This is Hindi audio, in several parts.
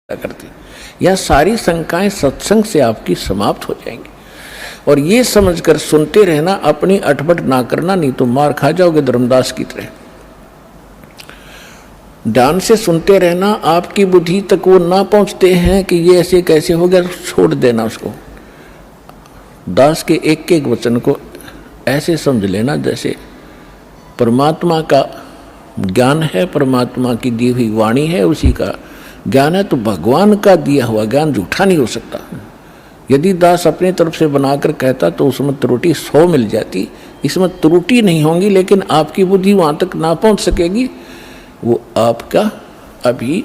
करते। यह सारी शंकाएं सत्संग से आपकी समाप्त हो जाएंगी। और ये समझकर सुनते रहना, अपनी अटपट ना करना, नहीं तो मार खा जाओगे धर्मदास की तरह। ध्यान से सुनते रहना, आपकी बुद्धि तक वो ना पहुंचते हैं कि ये ऐसे कैसे हो गया, छोड़ देना उसको। दास के एक एक वचन को ऐसे समझ लेना जैसे परमात्मा का ज्ञान है, परमात्मा की दी हुई वाणी है, उसी का ज्ञान है। तो भगवान का दिया हुआ ज्ञान झूठा नहीं हो सकता। यदि दास अपनी तरफ से बनाकर कहता तो उसमें त्रुटि 100 मिल जाती। इसमें त्रुटि नहीं होंगी, लेकिन आपकी बुद्धि वहाँ तक ना पहुँच सकेगी। वो आपका अभी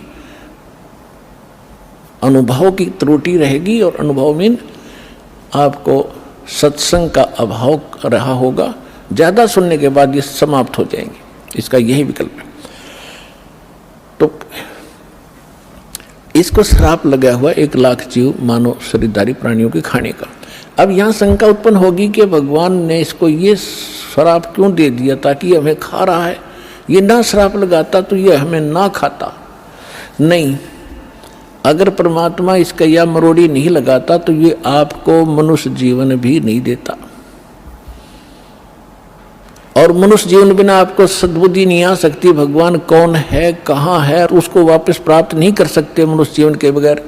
अनुभव की त्रुटि रहेगी, और अनुभव में आपको सत्संग का अभाव रहा होगा। ज़्यादा सुनने के बाद ये समाप्त हो जाएंगे। इसका यही विकल्प है। तो इसको श्राप लगा हुआ 1 लाख जीव मानव शरीरधारी प्राणियों के खाने का। अब यहाँ शंका उत्पन्न होगी कि भगवान ने इसको ये श्राप क्यों दे दिया, ताकि हमें खा रहा है। ये ना श्राप लगाता तो ये हमें ना खाता। नहीं, अगर परमात्मा इसका या मरोड़ी नहीं लगाता तो ये आपको मनुष्य जीवन भी नहीं देता। और मनुष्य जीवन बिना आपको सद्बुद्धि नहीं आ सकती। भगवान कौन है, कहाँ है, उसको वापस प्राप्त नहीं कर सकते मनुष्य जीवन के बगैर।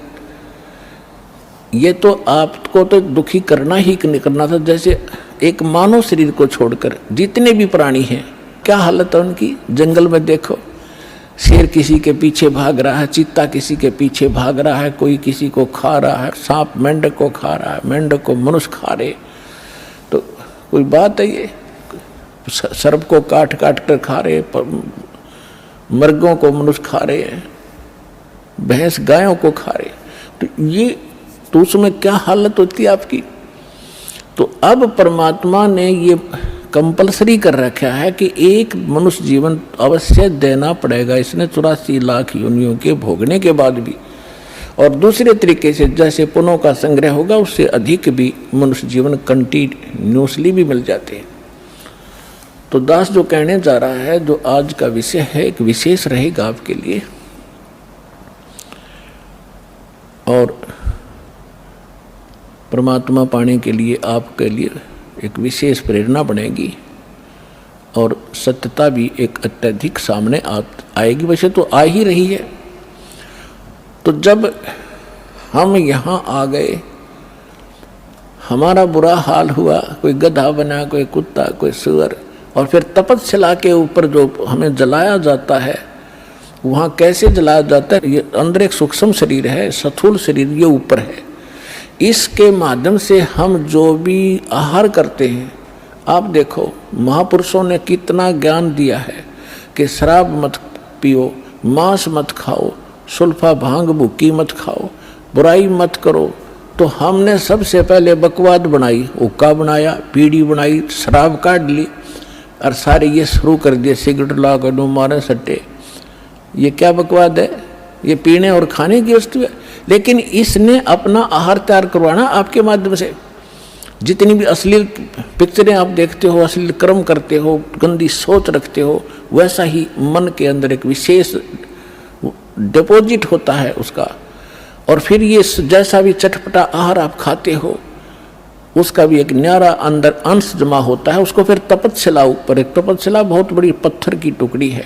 ये तो आपको तो दुखी करना ही करना था। जैसे एक मानव शरीर को छोड़कर जितने भी प्राणी हैं, क्या हालत है उनकी। जंगल में देखो, शेर किसी के पीछे भाग रहा है, चीता किसी के पीछे भाग रहा है, कोई किसी को खा रहा है, सांप मेंढक को खा रहा है, मेंढक को मनुष्य खा रहे। तो कोई बात है ये। सर्प को काट काट कर खा रहे, मर्गों को मनुष्य खा रहे हैं, भैंस गायों को खा रहे। तो ये तो उसमें क्या हालत होती है आपकी। तो अब परमात्मा ने ये कंपलसरी कर रखा है कि एक मनुष्य जीवन अवश्य देना पड़ेगा। इसने 84 लाख योनियों के भोगने के बाद भी। और दूसरे तरीके से जैसे पुण्यों का संग्रह होगा, उससे अधिक भी मनुष्य जीवन कंटिन्यूसली भी मिल जाते हैं। तो दास जो कहने जा रहा है, जो आज का विषय है, एक विशेष रहेगा आपके लिए। और परमात्मा पाने के लिए आपके लिए एक विशेष प्रेरणा बनेगी, और सत्यता भी एक अत्यधिक सामने आएगी। वैसे तो आ ही रही है। तो जब हम यहाँ आ गए, हमारा बुरा हाल हुआ, कोई गधा बना, कोई कुत्ता, कोई सुअर, और फिर तपस्या के ऊपर जो हमें जलाया जाता है, वहाँ कैसे जलाया जाता है। ये अंदर एक सूक्ष्म शरीर है, स्थूल शरीर ये ऊपर है। इसके माध्यम से हम जो भी आहार करते हैं, आप देखो महापुरुषों ने कितना ज्ञान दिया है कि शराब मत पियो, मांस मत खाओ, सुल्फा भांग भुक्की मत खाओ, बुराई मत करो। तो हमने सबसे पहले बकवाद बनाई, हुक्का बनाया, बीड़ी बनाई, शराब काट ली, और सारे ये शुरू कर दिए सिगरेट ला कर दो, मारे सट्टे। ये क्या बकवाद है। ये पीने और खाने की वस्तु है। लेकिन इसने अपना आहार तैयार करवाना आपके माध्यम से। जितनी भी अश्लील पिक्चरें आप देखते हो, अश्लील कर्म करते हो, गंदी सोच रखते हो, वैसा ही मन के अंदर एक विशेष डिपॉजिट होता है उसका। और फिर ये जैसा भी चटपटा आहार आप खाते हो, उसका भी एक न्यारा अंदर अंश जमा होता है। उसको फिर तपस्या ऊपर, एक तपस्या बहुत बड़ी पत्थर की टुकड़ी है,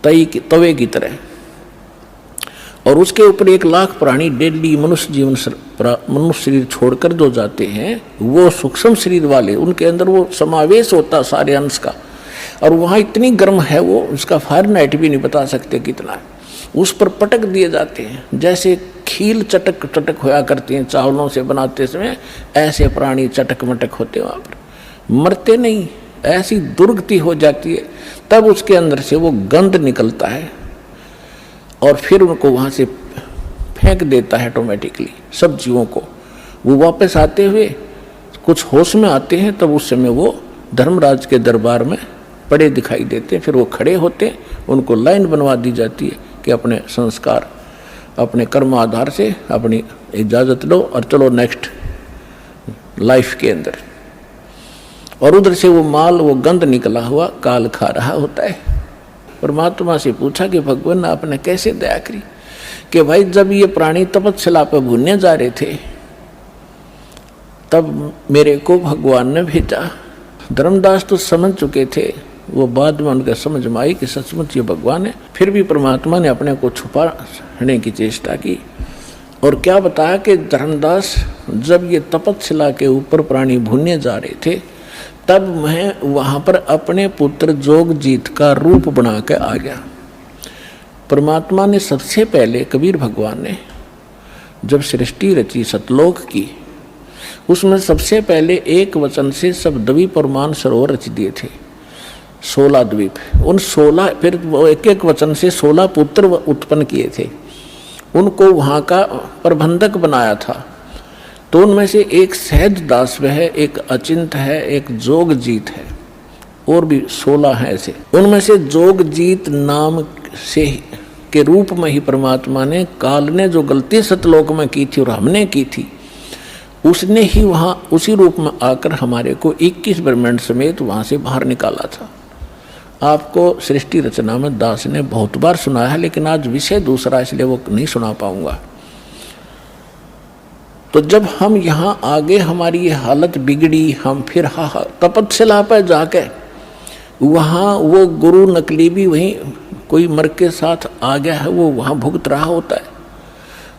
तवे की तरह, और उसके ऊपर 1 लाख प्राणी डेली मनुष्य जीवन मनुष्य शरीर छोड़कर जो जाते हैं, वो सूक्ष्म शरीर वाले, उनके अंदर वो समावेश होता सारे अंश का। और वहाँ इतनी गर्म है वो, उसका फारेनहाइट भी नहीं बता सकते कितना है। उस पर पटक दिए जाते हैं, जैसे खील चटक चटक होया करती हैं चावलों से बनाते समय, ऐसे प्राणी चटक मटक होते वहाँ पर। मरते नहीं, ऐसी दुर्गति हो जाती है। तब उसके अंदर से वो गंध निकलता है, और फिर उनको वहाँ से फेंक देता है ऑटोमेटिकली सब जीवों को। वो वापस आते हुए कुछ होश में आते हैं, तब उस समय वो धर्मराज के दरबार में पड़े दिखाई देते हैं। फिर वो खड़े होते हैं, उनको लाइन बनवा दी जाती है कि अपने संस्कार, अपने कर्म आधार से अपनी इजाज़त लो और चलो नेक्स्ट लाइफ के अंदर। और उधर से वो माल, वो गंध निकला हुआ काल खा रहा होता है। परमात्मा से पूछा कि भगवान आपने कैसे दया करी कि भाई जब ये प्राणी तपस्या पर भूनने जा रहे थे तब मेरे को भगवान ने भेजा। धर्मदास तो समझ चुके थे, वो बाद में उनका समझ में आई कि सचमुच ये भगवान है। फिर भी परमात्मा ने अपने को छुपाने की चेष्टा की और क्या बताया कि धर्मदास जब ये तपस्या के ऊपर प्राणी भूनने जा रहे थे तब मैं वहाँ पर अपने पुत्र जोगजीत का रूप बना के आ गया। परमात्मा ने सबसे पहले, कबीर भगवान ने जब सृष्टि रची सतलोक की, उसमें सबसे पहले एक वचन से सब द्वीप और मान सरोवर रच दिए थे, 16 द्वीप। उन 16 फिर वो एक एक वचन से 16 पुत्र उत्पन्न किए थे, उनको वहाँ का प्रबंधक बनाया था। तो उनमें से एक सहज दास है, एक अचिंत है, एक जोगजीत है, और भी 16 हैं ऐसे। उनमें से जोगजीत नाम से के रूप में ही परमात्मा ने, काल ने जो गलती सतलोक में की थी और हमने की थी, उसने ही वहाँ उसी रूप में आकर हमारे को 21 ब्रह्मांड समेत वहाँ से बाहर निकाला था। आपको सृष्टि रचना में दास ने बहुत बार सुना है, लेकिन आज विषय दूसरा इसलिए वो नहीं सुना पाऊंगा। तो जब हम यहाँ आगे हमारी ये हालत बिगड़ी, हम फिर तपस्या पर जाके वहाँ वो गुरु नकली भी वहीं कोई मर के साथ आ गया है, वो वहाँ भुगत रहा होता है।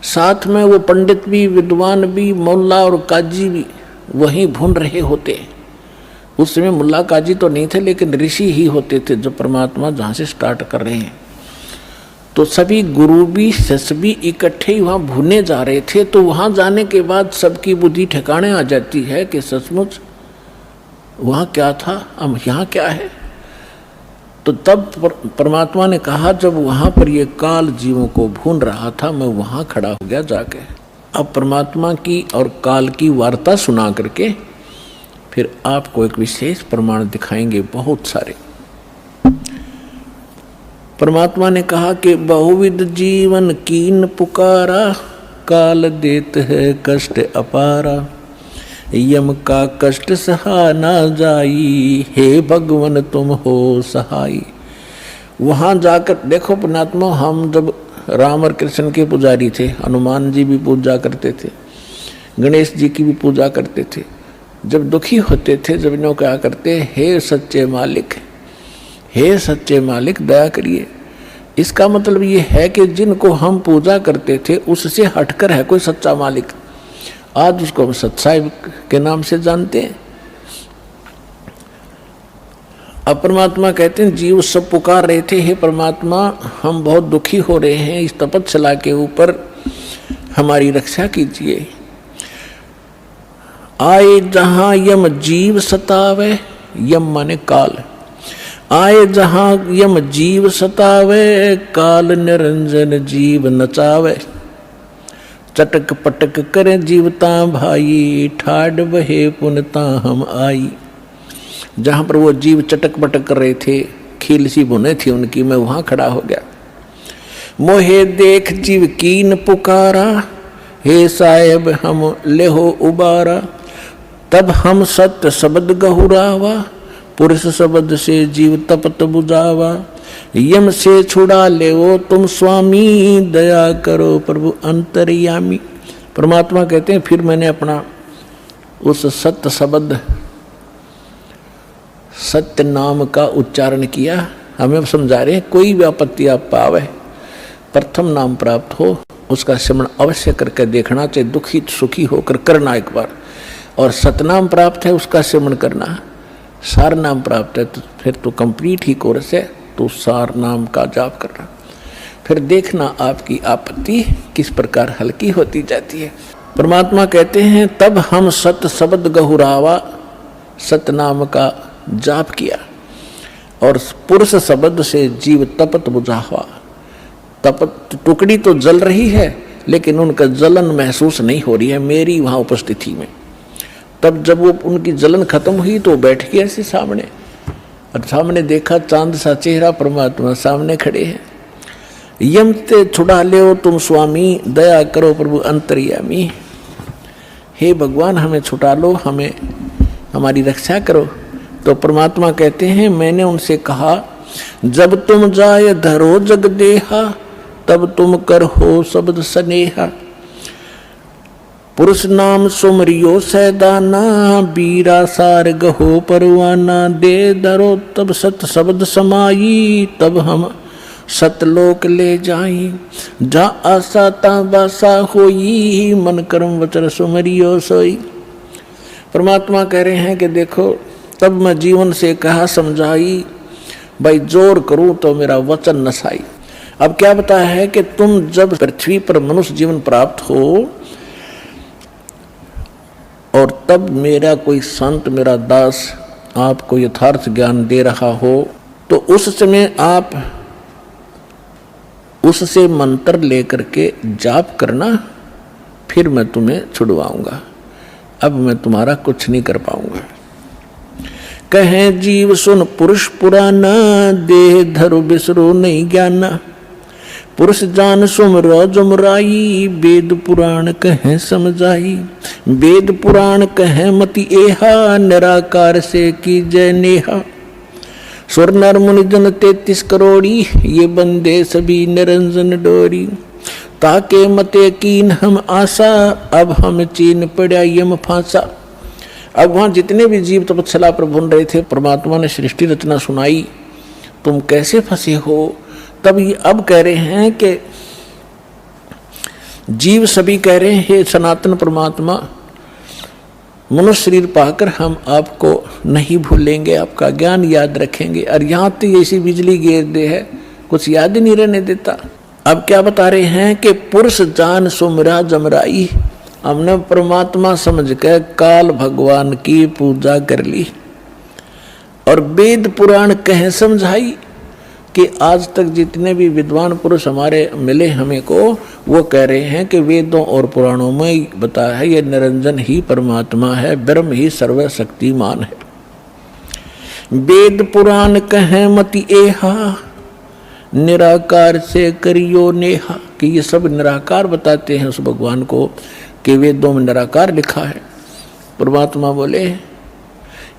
साथ में वो पंडित भी, विद्वान भी, मुल्ला और काजी भी वहीं भून रहे होते हैं। उस समय मुल्ला काजी तो नहीं थे, लेकिन ऋषि ही होते थे जो परमात्मा जहाँ से स्टार्ट कर रहे हैं। तो सभी गुरु भी, शिष्य भी इकट्ठे ही वहाँ भूने जा रहे थे। तो वहाँ जाने के बाद सबकी बुद्धि ठिकाने आ जाती है कि सचमुच वहाँ क्या था, अब यहाँ क्या है। तो तब परमात्मा ने कहा, जब वहाँ पर ये काल जीवों को भून रहा था, मैं वहाँ खड़ा हो गया जाके। अब परमात्मा की और काल की वार्ता सुना करके फिर आपको एक विशेष प्रमाण दिखाएंगे, बहुत सारे। परमात्मा ने कहा कि बहुविध जीवन कीन पुकारा, काल देत है कष्ट अपारा, यम का कष्ट सहा ना जाई, हे भगवन तुम हो सहाई। वहाँ जाकर देखो परमात्मा, हम जब राम और कृष्ण के पुजारी थे, हनुमान जी भी पूजा करते थे, गणेश जी की भी पूजा करते थे। जब दुखी होते थे, जब इन्हों क्या करते, हे सच्चे मालिक, हे सच्चे मालिक दया करिए। इसका मतलब ये है कि जिनको हम पूजा करते थे उससे हटकर है कोई सच्चा मालिक। आज उसको हम सच्चाई के नाम से जानते हैं। अब परमात्मा कहते हैं, जीव सब पुकार रहे थे, हे परमात्मा हम बहुत दुखी हो रहे हैं, इस तपस्या के ऊपर हमारी रक्षा कीजिए। आए जहां यम जीव सतावे, यम माने काल, आए जहां यम जीव सतावे, काल निरंजन जीव नचावे। चटक पटक करे जीवता भाई, ठाड बहे पुनता हम आई। जहां पर वो जीव चटक पटक कर रहे थे, खील सी बुने थी उनकी, मैं वहां खड़ा हो गया। मोहे देख जीव कीन पुकारा, हे साहेब हम लेहो उबारा। तब हम सत्य शब्द गहुरावा, पुरुष शब्द से जीव तपत बुझावा। यम से छुड़ा ले वो तुम स्वामी, दया करो प्रभु अंतर्यामी। परमात्मा कहते हैं, फिर मैंने अपना उस सत्य शब्द, सत्य नाम का उच्चारण किया। हमें समझा रहे हैं, कोई भी आपत्ति आप पावे, प्रथम नाम प्राप्त हो उसका स्मरण अवश्य करके देखना चाहिए, दुखी सुखी होकर करना एक बार। और सतनाम प्राप्त है उसका स्मरण करना, सार नाम प्राप्त है तो फिर तो कंप्लीट ही कोर्स है, तो सार नाम का जाप करना। फिर देखना आपकी आपत्ति किस प्रकार हल्की होती जाती है। परमात्मा कहते हैं, तब हम सत शब्द गहुरावा, सतनाम का जाप किया और पुरुष शब्द से जीव तपत बुझावा। तपत टुकड़ी तो जल रही है, लेकिन उनका जलन महसूस नहीं हो रही है मेरी वहाँ उपस्थिति में। तब जब वो उनकी जलन खत्म हुई तो बैठ गए ऐसे सामने, और सामने देखा चांद सा चेहरा, परमात्मा सामने खड़े हैं। यम ते छुड़ा ले तुम स्वामी, दया करो प्रभु अंतर्यामी। हे भगवान हमें छुटा लो, हमें हमारी रक्षा करो। तो परमात्मा कहते हैं, मैंने उनसे कहा, जब तुम जाए धरो जग देहा, तब तुम कर हो शब्द स्नेहा। पुरुष नाम सुमरियो सैदाना, बीरा सार गहो परवाना, दे धरो तब सत शब्द समाई, तब हम सतलोक ले जाई, जा आशा ता बासा होई, मन कर्म वचन सुमरियो सोई। परमात्मा कह रहे हैं कि देखो तब मैं जीवन से कहा समझाई, भाई जोर करूं तो मेरा वचन नसाई। अब क्या बताया है कि तुम जब पृथ्वी पर मनुष्य जीवन प्राप्त हो और तब मेरा कोई संत, मेरा दास आपको यथार्थ ज्ञान दे रहा हो, तो उस समय आप उससे मंत्र लेकर के जाप करना, फिर मैं तुम्हें छुड़वाऊंगा। अब मैं तुम्हारा कुछ नहीं कर पाऊंगा। कहे जीव सुन पुरुष पुराना, देह धरो बिसरो नहीं ज्ञाना, पुरुष जान सुमरो जुमराई, वेद पुराण कहे समझाई, वेद पुराण कहे मति एहा, निराकार से की जय नेहा। सुर नर मुनि जन 33 करोड़ी, ये बंदे सभी निरंजन डोरी, ताके मते कीन हम आशा, अब हम चीन पड़ा यम फांसा। अब वहां जितने भी जीव तपस्या पर भून रहे थे, परमात्मा ने सृष्टि रचना सुनाई, तुम कैसे फंसे हो। तब ये अब कह रहे हैं कि जीव सभी कह रहे हैं, हे सनातन परमात्मा, मनुष्य शरीर पाकर हम आपको नहीं भूलेंगे, आपका ज्ञान याद रखेंगे। और यहाँ तो ऐसी बिजली गिर दे है, कुछ याद ही नहीं रहने देता। अब क्या बता रहे हैं कि पुरुष जान सुमरा जमराई, हमने परमात्मा समझ कर काल भगवान की पूजा कर ली, और वेद पुराण कहे समझाई कि आज तक जितने भी विद्वान पुरुष हमारे मिले हमें को, वो कह रहे हैं कि वेदों और पुराणों में बताया है ये निरंजन ही परमात्मा है, ब्रह्म ही सर्वशक्तिमान है। वेद पुराण कहे मति एहा, निराकार से करियो नेहा, कि ये सब निराकार बताते हैं उस भगवान को, कि वेदों में निराकार लिखा है। परमात्मा बोले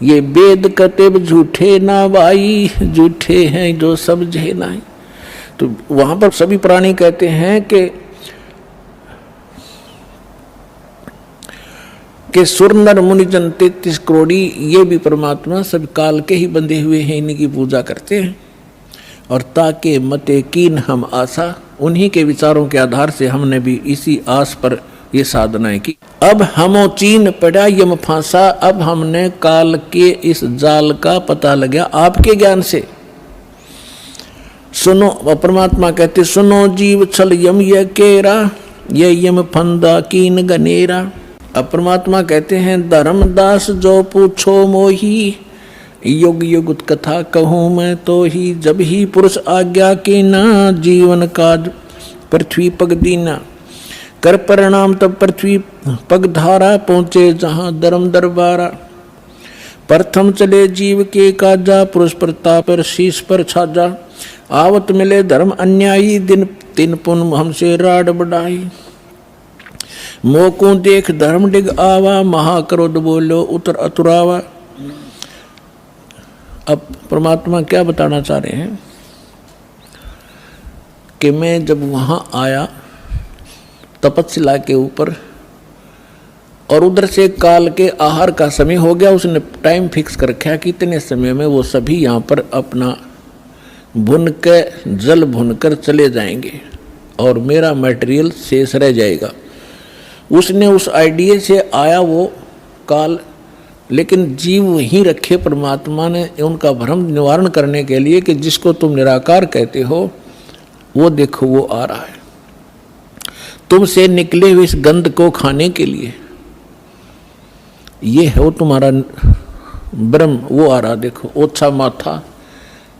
ये वेद कतेब झूठे ना भाई, झूठे हैं जो सब जे नाई। तो वहां पर सभी प्राणी कहते हैं कि सुर नर मुनि जन 33 करोड़ी, ये भी परमात्मा सब काल के ही बंधे हुए हैं, इनकी पूजा करते हैं। और ताके मते कीन हम आशा, उन्हीं के विचारों के आधार से हमने भी इसी आस पर ये साधनाएं की। अब हमो चीन पड़ा यम फांसा, अब हमने काल के इस जाल का पता लगा आपके ज्ञान से। सुनो, परमात्मा कहते सुनो जीव छल यम ये केरा, ये यम फंदा कीन गनेरा। अब परमात्मा कहते हैं धर्मदास जो पूछो मोही, युग युग कथा कहूँ मैं तो ही, जब ही पुरुष आज्ञा की ना, जीवन काज पृथ्वी पग दीना। कर परिणाम तब पृथ्वी पग धारा, पहुंचे जहां धर्म दरबारा। प्रथम चले जीव के काजा, पुरुष प्रताप शीश पर छाजा। आवत मिले धर्म अन्यायी, दिन तीन पुन हमसे राड बढ़ाई। मोको देख धर्म डिग आवा, महाक्रोध बोलो उतर अतुरावा। अब परमात्मा क्या बताना चाह रहे हैं कि मैं जब वहां आया तपस्या के ऊपर, और उधर से काल के आहार का समय हो गया, उसने टाइम फिक्स कर रखा कि इतने समय में वो सभी यहाँ पर अपना भुन के जल भुनकर चले जाएंगे और मेरा मटेरियल शेष रह जाएगा। उसने उस आइडिया से आया वो काल, लेकिन जीव वहीं रखे परमात्मा ने उनका भ्रम निवारण करने के लिए कि जिसको तुम निराकार कहते हो वो देखो वो आ रहा है, तुमसे निकले हुए इस गंध को खाने के लिए। ये है वो तुम्हारा ब्रह्म, वो आ रहा देखो। ओछा माथा,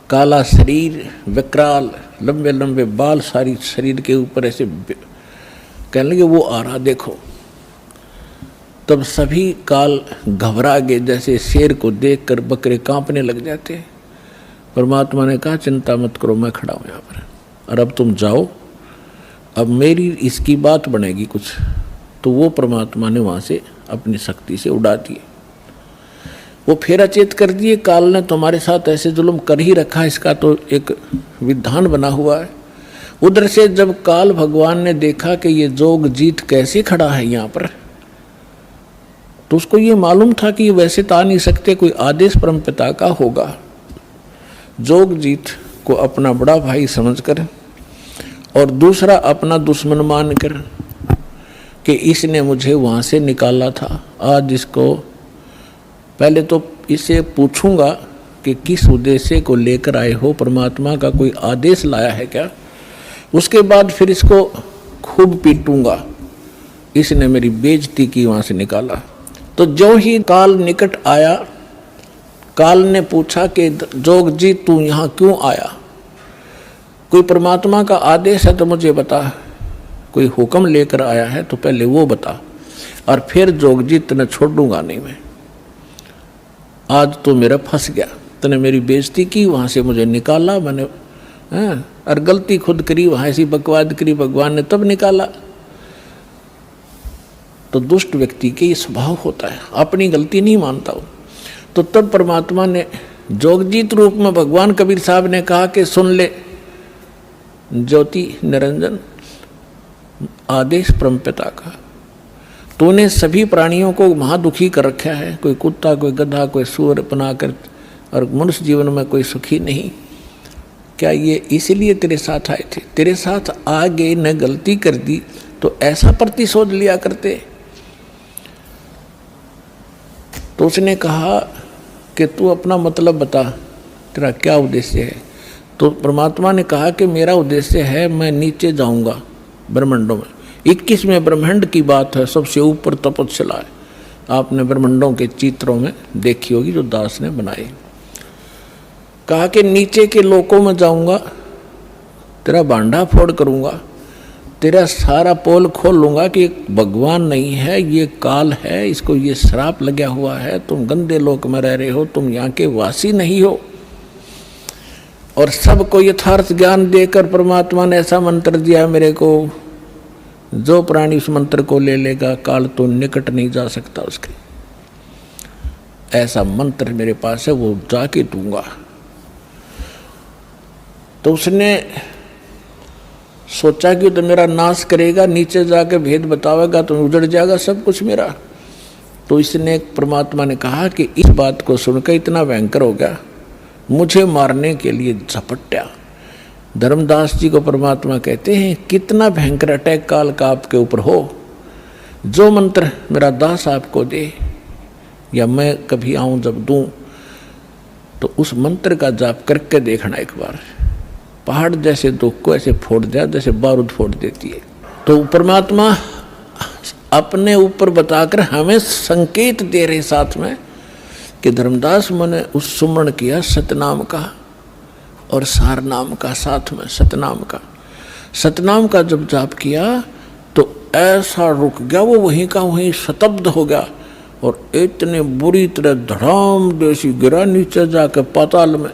काला शरीर, विकराल, लंबे लंबे बाल सारी शरीर के ऊपर ऐसे कहने लगे वो आ रहा देखो। तब सभी काल घबरा गए, जैसे शेर को देखकर बकरे कांपने लग जाते हैं। परमात्मा ने कहा चिंता मत करो, मैं खड़ा हूँ यहाँ पर, और अब तुम जाओ, अब मेरी इसकी बात बनेगी कुछ। तो वो परमात्मा ने वहाँ से अपनी शक्ति से उड़ा दिए, वो फिर अचेत कर दिए। काल ने तुम्हारे साथ ऐसे जुल्म कर ही रखा, इसका तो एक विधान बना हुआ है। उधर से जब काल भगवान ने देखा कि ये जोगजीत कैसे खड़ा है यहाँ पर, तो उसको ये मालूम था कि ये वैसे तो आ नहीं सकते, कोई आदेश परमपिता का होगा। जोगजीत को अपना बड़ा भाई समझकर और दूसरा अपना दुश्मन मानकर कि इसने मुझे वहाँ से निकाला था, आज इसको पहले तो इसे पूछूंगा कि किस उद्देश्य को लेकर आए हो, परमात्मा का कोई आदेश लाया है क्या, उसके बाद फिर इसको खूब पीटूंगा, इसने मेरी बेइज्जती की, वहाँ से निकाला। तो जो ही काल निकट आया, काल ने पूछा कि जोगजीत तू यहाँ क्यों आया, कोई परमात्मा का आदेश है तो मुझे बता, कोई हुक्म लेकर आया है तो पहले वो बता, और फिर जोगजीत तने छोड़ूंगा नहीं मैं, आज तो मेरा फंस गया, तने मेरी बेइज्जती की, वहाँ से मुझे निकाला मैंने, और गलती खुद करी, वहाँ ऐसी बकवाद करी, भगवान ने तब निकाला। तो दुष्ट व्यक्ति के ये स्वभाव होता है, अपनी गलती नहीं मानता हो। तो तब परमात्मा ने जोगजीत रूप में भगवान कबीर साहब ने कहा कि सुन ले ज्योति निरंजन, आदेश परमपिता का, तूने सभी प्राणियों को महादुखी कर रखा है, कोई कुत्ता, कोई गधा, कोई सूअर बनाकर, और मनुष्य जीवन में कोई सुखी नहीं। क्या ये इसलिए तेरे साथ आए थे? तेरे साथ आगे न गलती कर दी तो ऐसा प्रतिशोध लिया करते। तो उसने कहा कि तू अपना मतलब बता, तेरा क्या उद्देश्य है? तो परमात्मा ने कहा कि मेरा उद्देश्य है, मैं नीचे जाऊंगा ब्रह्मांडों में। 21वें ब्रह्मांड की बात है, सबसे ऊपर तपस्या है, आपने ब्रह्मांडों के चित्रों में देखी होगी जो दास ने बनाए। कहा कि नीचे के लोकों में जाऊंगा, तेरा भांडा फोड़ करूंगा, तेरा सारा पोल खोल लूंगा कि भगवान नहीं है, ये काल है, इसको ये श्राप लगा हुआ है, तुम गंदे लोक में रह रहे हो, तुम यहाँ के वासी नहीं हो। और सबको यथार्थ ज्ञान देकर परमात्मा ने ऐसा मंत्र दिया मेरे को, जो प्राणी उस मंत्र को ले लेगा काल तो निकट नहीं जा सकता उसके। ऐसा मंत्र मेरे पास है, वो जाके दूंगा। तो उसने सोचा कि तो मेरा नाश करेगा, नीचे जाके भेद बतावेगा तो उजड़ जाएगा सब कुछ मेरा। तो इसने परमात्मा ने कहा कि इस बात को सुनकर इतना भयंकर हो गया, मुझे मारने के लिए झपट्या। धर्मदास जी को परमात्मा कहते हैं कितना भयंकर अटैक काल का आपके ऊपर हो, जो मंत्र मेरा दास आपको दे या मैं कभी आऊं जब दूं, तो उस मंत्र का जाप करके देखना एक बार, पहाड़ जैसे दुख को ऐसे फोड़ दिया जैसे बारूद फोड़ देती है। तो परमात्मा अपने ऊपर बताकर हमें संकेत दे रहे साथ में कि धर्मदास मैंने उस सुमरण किया सतनाम का और सार नाम का, साथ में सतनाम का जब जाप किया तो ऐसा रुक गया, वो वहीं का वहीं शतब्द हो गया और इतने बुरी तरह धड़ाम जैसी गिरा नीचे जाकर पाताल में,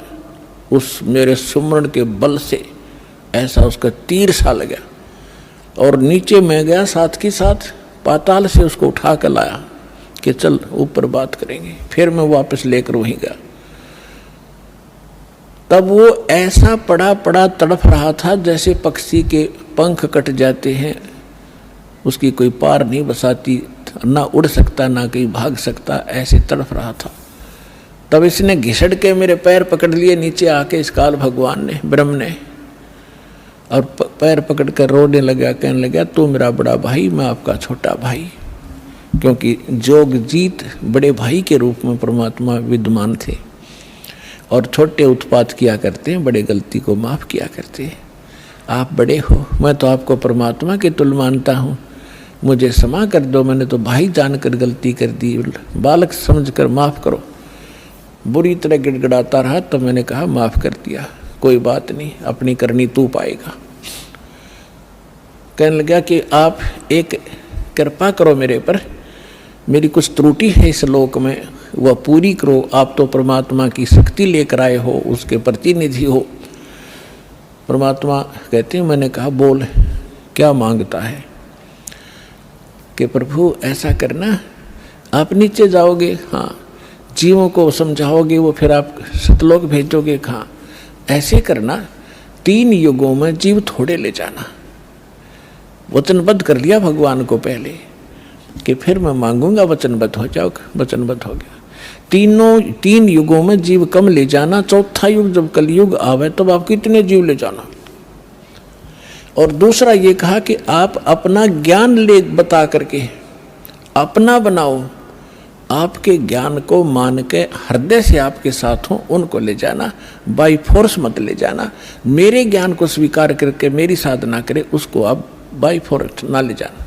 उस मेरे सुमरण के बल से ऐसा उसका तीर सा लगा और नीचे मैं गया, साथ के साथ पाताल से उसको उठा कर लाया कि चल ऊपर बात करेंगे। फिर मैं वापस लेकर वहीं गया, तब वो ऐसा पड़ा पड़ा तड़फ रहा था जैसे पक्षी के पंख कट जाते हैं, उसकी कोई पार नहीं बसाती, ना उड़ सकता ना कहीं भाग सकता, ऐसे तड़फ रहा था। तब इसने घिसड़ के मेरे पैर पकड़ लिए नीचे आके, इस काल भगवान ने, ब्रह्म ने, और पैर पकड़ कर रोने लगा, कहने लगा तू मेरा बड़ा भाई, मैं आपका छोटा भाई। क्योंकि जोगजीत बड़े भाई के रूप में परमात्मा विद्यमान थे और छोटे उत्पात किया करते हैं, बड़े गलती को माफ़ किया करते हैं। आप बड़े हो, मैं तो आपको परमात्मा के तुल्य मानता हूँ, मुझे क्षमा कर दो, मैंने तो भाई जानकर गलती कर दी, बालक समझकर माफ़ करो। बुरी तरह गिड़गिड़ाता रहा, तो मैंने कहा माफ़ कर दिया, कोई बात नहीं, अपनी करनी तू पाएगा। कहने लगा कि आप एक कृपा करो मेरे पर, मेरी कुछ त्रुटि है इस लोक में, वह पूरी करो। आप तो परमात्मा की शक्ति लेकर आए हो, उसके प्रतिनिधि हो। परमात्मा कहते हैं, मैंने कहा बोल क्या मांगता है? कि प्रभु ऐसा करना, आप नीचे जाओगे, हाँ, जीवों को समझाओगे, वो फिर आप सतलोक भेजोगे, हाँ, ऐसे करना 3 युगों में जीव थोड़े ले जाना। वचनबद्ध कर लिया भगवान को पहले कि फिर मैं मांगूंगा, वचनबद्ध हो जाओ, वचनबद्ध हो गया। 3 युगों में जीव कम ले जाना, चौथा युग जब कलयुग आवे तब आप कितने जीव ले जाना। और दूसरा ये कहा कि आप अपना ज्ञान ले बता करके अपना बनाओ, आपके ज्ञान को मान के हृदय से आपके साथ हो उनको ले जाना, बाई फोर्स मत ले जाना। मेरे ज्ञान को स्वीकार करके मेरी साधना करे उसको आप बाई फोर्स ना ले जाना।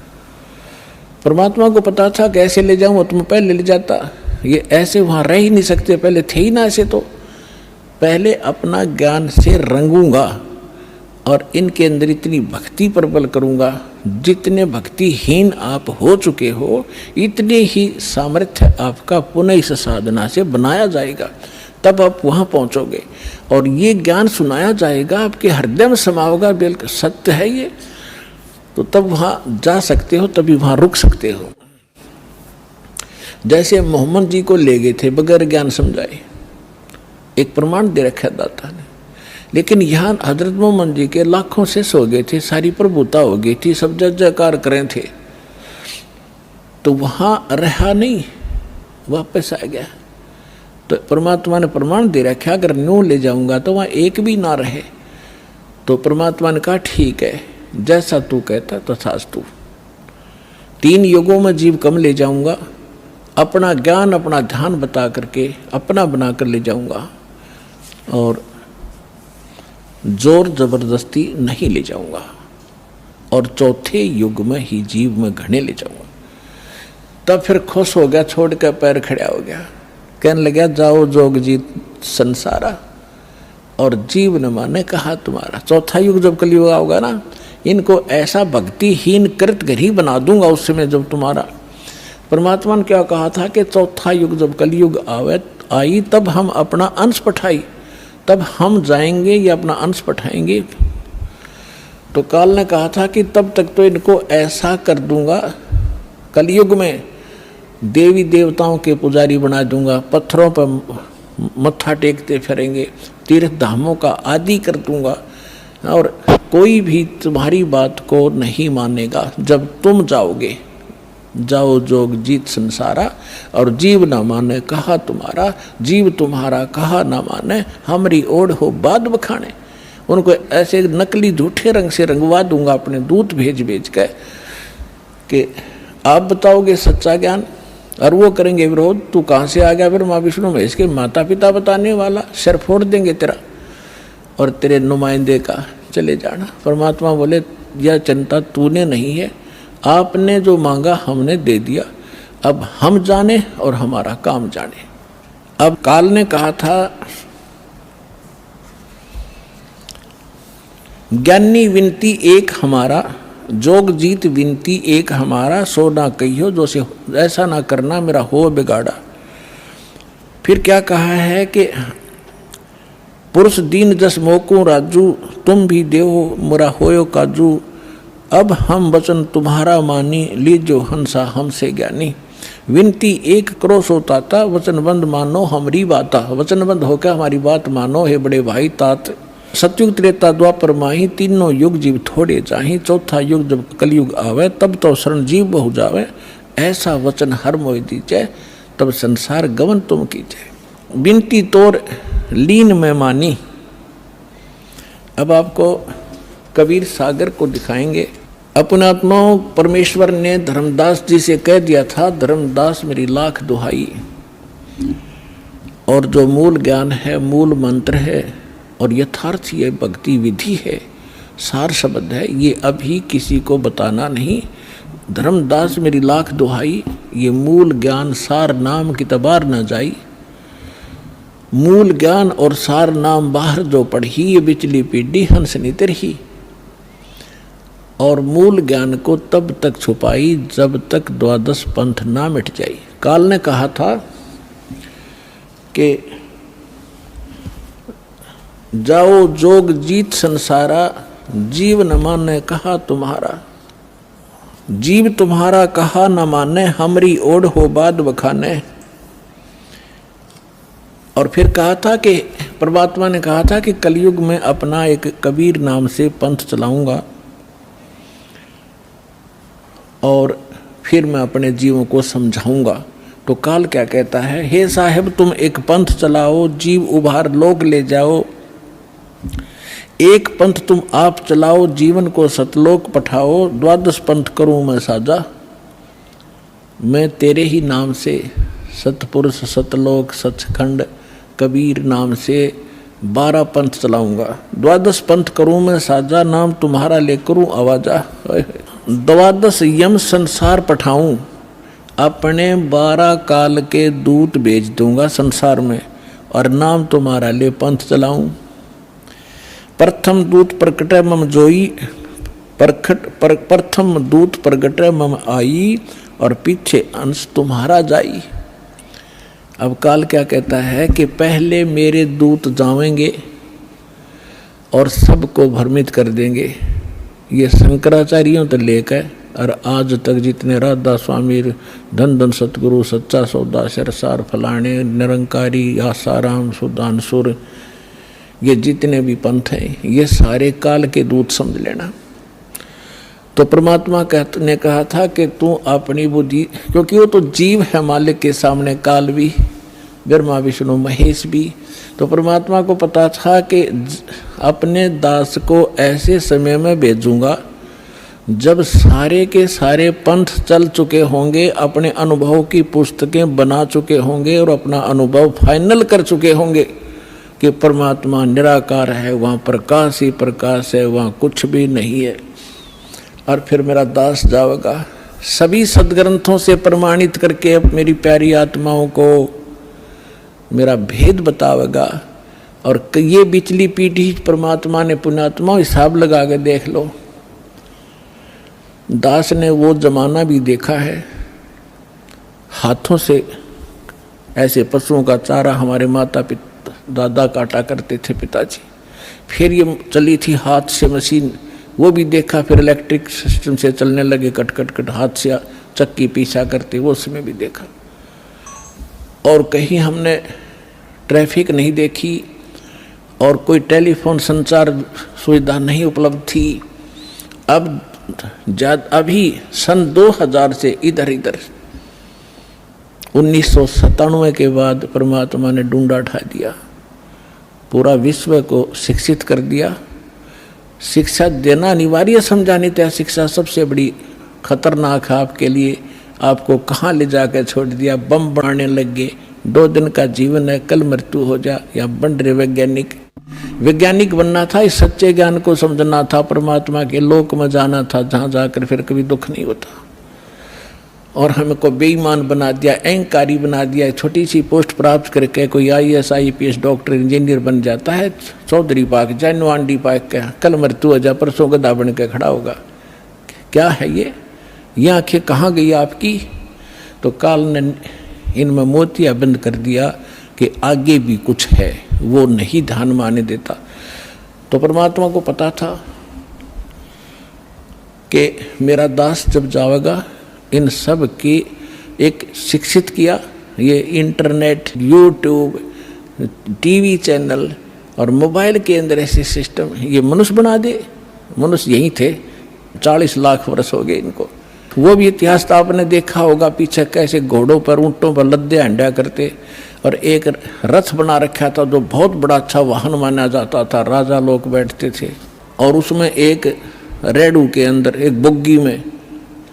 परमात्मा को पता था कैसे ले जाऊं, वो तुम पहले ले जाता। ये ऐसे वहाँ रह ही नहीं सकते, पहले थे ही ना ऐसे। तो पहले अपना ज्ञान से रंगूंगा और इनके अंदर इतनी भक्ति प्रबल करूंगा, जितने भक्तिहीन आप हो चुके हो इतने ही सामर्थ्य आपका पुनः इस साधना से बनाया जाएगा, तब आप वहाँ पहुँचोगे। और ये ज्ञान सुनाया जाएगा, आपके हृदय में समाओगा, बिल्कुल सत्य है ये, तो तब वहाँ जा सकते हो, तभी वहाँ रुक सकते हो। जैसे मोहम्मद जी को ले गए थे बगैर ज्ञान समझाए, एक प्रमाण दे रखा दाता ने, लेकिन यहाँ हजरत मोहम्मद जी के लाखों से सो गए थे, सारी प्रभुता हो गई थी, सब जय जयकार करें थे, तो वहाँ रहा नहीं, वापस आ गया। तो परमात्मा ने प्रमाण दे रखा अगर न्यू ले जाऊंगा तो वहाँ एक भी ना रहे। तो परमात्मा ने कहा ठीक है, जैसा तू कहता तथास्तु। 3 युगों में जीव कम ले जाऊंगा, अपना ज्ञान अपना ध्यान बता करके अपना बना कर ले जाऊंगा, और जोर जबरदस्ती नहीं ले जाऊंगा, और चौथे युग में ही जीव में घने ले जाऊंगा। तब फिर खुश हो गया, छोड़ कर पैर खड़ा हो गया, कहने लगा जाओ जोग जीत संसारा, और जीव ने माने कहा तुम्हारा। चौथा युग जब कलयुग होगा ना, इनको ऐसा भक्तिहीन कृत घरी बना दूंगा उस समय जब तुम्हारा। परमात्मा ने क्या कहा था कि चौथा युग जब कलयुग आई तब हम अपना अंश पठाई, तब हम जाएंगे या अपना अंश पठाएंगे। तो काल ने कहा था कि तब तक तो इनको ऐसा कर दूंगा, कलयुग में देवी देवताओं के पुजारी बना दूंगा, पत्थरों पर मत्था टेकते फिरेंगे, तीर्थ धामों का आदि कर दूंगा, और कोई भी तुम्हारी बात को नहीं मानेगा। जब तुम जाओगे, जाओ जोग जीत संसारा, और जीव न माने कहा तुम्हारा, जीव तुम्हारा कहा न माने, हमरी ओढ़ हो बाद बखाने। उनको ऐसे नकली झूठे रंग से रंगवा दूंगा अपने दूत भेज भेज के कि आप बताओगे सच्चा ज्ञान, और वो करेंगे विरोध। तू कहाँ से आ गया फिर माँ विष्णु महेश के माता पिता बताने वाला, सिर फोड़ देंगे तेरा और तेरे नुमाइंदे का, चले जाना। परमात्मा बोले यह चिंता तूने नहीं है, आपने जो मांगा हमने दे दिया, अब हम जाने और हमारा काम जाने। अब काल ने कहा था ज्ञानी विनती एक हमारा, जोग जीत विनती एक हमारा, सो ना कहियो जो से ऐसा ना करना मेरा हो बिगाड़ा। फिर क्या कहा है कि पुरुष दीन जस मोकू राजू, तुम भी देहो मुरा होयो काजू, अब हम वचन तुम्हारा मानी, लीजो हंसा हमसे ज्ञानी। विनती एक करो सो ताता, वचनबंद मानो हमारी बाता। वचनबंद होकर हमारी बात मानो हे बड़े भाई तात। सतयुग त्रेता द्वापर माही, तीनों युग जीव थोड़े चाही, चौथा युग जब कलयुग आवे तब तो शरण जीव बहु जावे। ऐसा वचन हर मोय दीजे, तब संसार गवन तुम कीजे। विनती तोर लीन में मानी। अब आपको कबीर सागर को दिखाएंगे। अपने आत्मा परमेश्वर ने धर्मदास जी से कह दिया था, धर्मदास मेरी लाख दुहाई, और जो मूल ज्ञान है, मूल मंत्र है और यथार्थ ये भक्ति विधि है, सार शब्द है, ये अभी किसी को बताना नहीं। धर्मदास मेरी लाख दुहाई, ये मूल ज्ञान सार नाम की तबार न जाई। मूल ज्ञान और सार नाम बाहर जो पढ़ी, ये बिचली पीढ़ी हंस नितर ही। और मूल ज्ञान को तब तक छुपाई जब तक द्वादश पंथ ना मिट जाई। काल ने कहा था कि जाओ जोग जीत संसारा, जीव न माने कहा तुम्हारा। जीव तुम्हारा कहा न माने, हमरी ओढ़ हो बाद बखाने। और फिर कहा था कि परमात्मा ने कहा था कि कलयुग में अपना एक कबीर नाम से पंथ चलाऊंगा और फिर मैं अपने जीवों को समझाऊंगा। तो काल क्या कहता है, हे साहेब तुम एक पंथ चलाओ, जीव उभार लोक ले जाओ। एक पंथ तुम आप चलाओ, जीवन को सतलोक पठाओ। 12 पंथ करूं मैं साजा, मैं तेरे ही नाम से सतपुरुष सतलोक सचखंड कबीर नाम से 12 पंथ चलाऊंगा। 12 पंथ करूं मैं साजा, नाम तुम्हारा ले करूं आवाजा। 12 यम संसार पठाऊं, अपने 12 काल के दूत भेज दूंगा संसार में और नाम तुम्हारा ले पंथ चलाऊं। प्रथम दूत प्रकटै मम जोई, प्रथम दूत प्रकटै मम आई और पीछे अंश तुम्हारा जाई। अब काल क्या कहता है कि पहले मेरे दूत जावेंगे और सबको भ्रमित कर देंगे। ये शंकराचार्यों तो लेकर और आज तक जितने राधा स्वामी, धन धन सतगुरु, सच्चा सौदा, सरसार फलाने, निरंकारी, आसाराम, सुदानसुर, ये जितने भी पंथ हैं ये सारे काल के दूत समझ लेना। तो परमात्मा ने कहा था कि तू अपनी बुद्धि, क्योंकि वो तो जीव है मालिक के सामने, काल भी, ब्रह्मा विष्णु महेश भी। तो परमात्मा को पता था कि अपने दास को ऐसे समय में भेजूंगा जब सारे के सारे पंथ चल चुके होंगे, अपने अनुभव की पुस्तकें बना चुके होंगे और अपना अनुभव फाइनल कर चुके होंगे कि परमात्मा निराकार है, वहाँ प्रकाश ही प्रकाश है, वहाँ कुछ भी नहीं है। और फिर मेरा दास जाएगा सभी सदग्रंथों से प्रमाणित करके मेरी प्यारी आत्माओं को मेरा भेद बतावेगा। और ये बिचली पीढ़ी परमात्मा ने पुण्यात्मा हिसाब लगा के देख लो, दास ने वो जमाना भी देखा है, हाथों से ऐसे पशुओं का चारा हमारे माता पिता दादा काटा करते थे पिताजी। फिर ये चली थी हाथ से मशीन, वो भी देखा। फिर इलेक्ट्रिक सिस्टम से चलने लगे, कट कट कट हाथ से चक्की पीछा करते, वो उसमें भी देखा। और कहीं हमने ट्रैफिक नहीं देखी और कोई टेलीफोन संचार सुविधा नहीं उपलब्ध थी। अब अभी सन 2000 से इधर 1997 के बाद परमात्मा ने डूंडा उठा दिया, पूरा विश्व को शिक्षित कर दिया। शिक्षा देना अनिवार्य समझा, नहीं तो शिक्षा सबसे बड़ी खतरनाक है आपके लिए। आपको कहाँ ले जाकर छोड़ दिया, बम बनाने लग गए। 2 दिन का जीवन है, कल मृत्यु हो जा। या बन रहे वैज्ञानिक बनना था, इस सच्चे ज्ञान को समझना था, परमात्मा के लोक में जाना था जहाँ जाकर फिर कभी दुख नहीं होता। और हमको बेईमान बना दिया, अहंकारी बना दिया। छोटी सी पोस्ट प्राप्त करके कोई IAS IPS डॉक्टर इंजीनियर बन जाता है, चौधरी पाक जाए नवांडी पाक का, कल मृत्यु हो जा, परसों गधा बन के खड़ा होगा। क्या है ये आंखें कहाँ गई आपकी? तो काल ने इनमें मोतिया बंद कर दिया कि आगे भी कुछ है, वो नहीं ध्यान में आने देता। तो परमात्मा को पता था कि मेरा दास जब जाएगा, इन सब की एक शिक्षित किया। ये इंटरनेट, यूट्यूब, टीवी चैनल और मोबाइल के अंदर ऐसे सिस्टम ये मनुष्य बना दे। मनुष्य यही थे, 40 लाख वर्ष हो गए इनको। वो भी इतिहास तो आपने देखा होगा, पीछे कैसे घोड़ों पर, ऊँटों पर लद्दे हंडा करते। और एक रथ बना रखा था जो बहुत बड़ा अच्छा वाहन माना जाता था, राजा लोग बैठते थे। और उसमें एक रेडू के अंदर एक बुग्गी में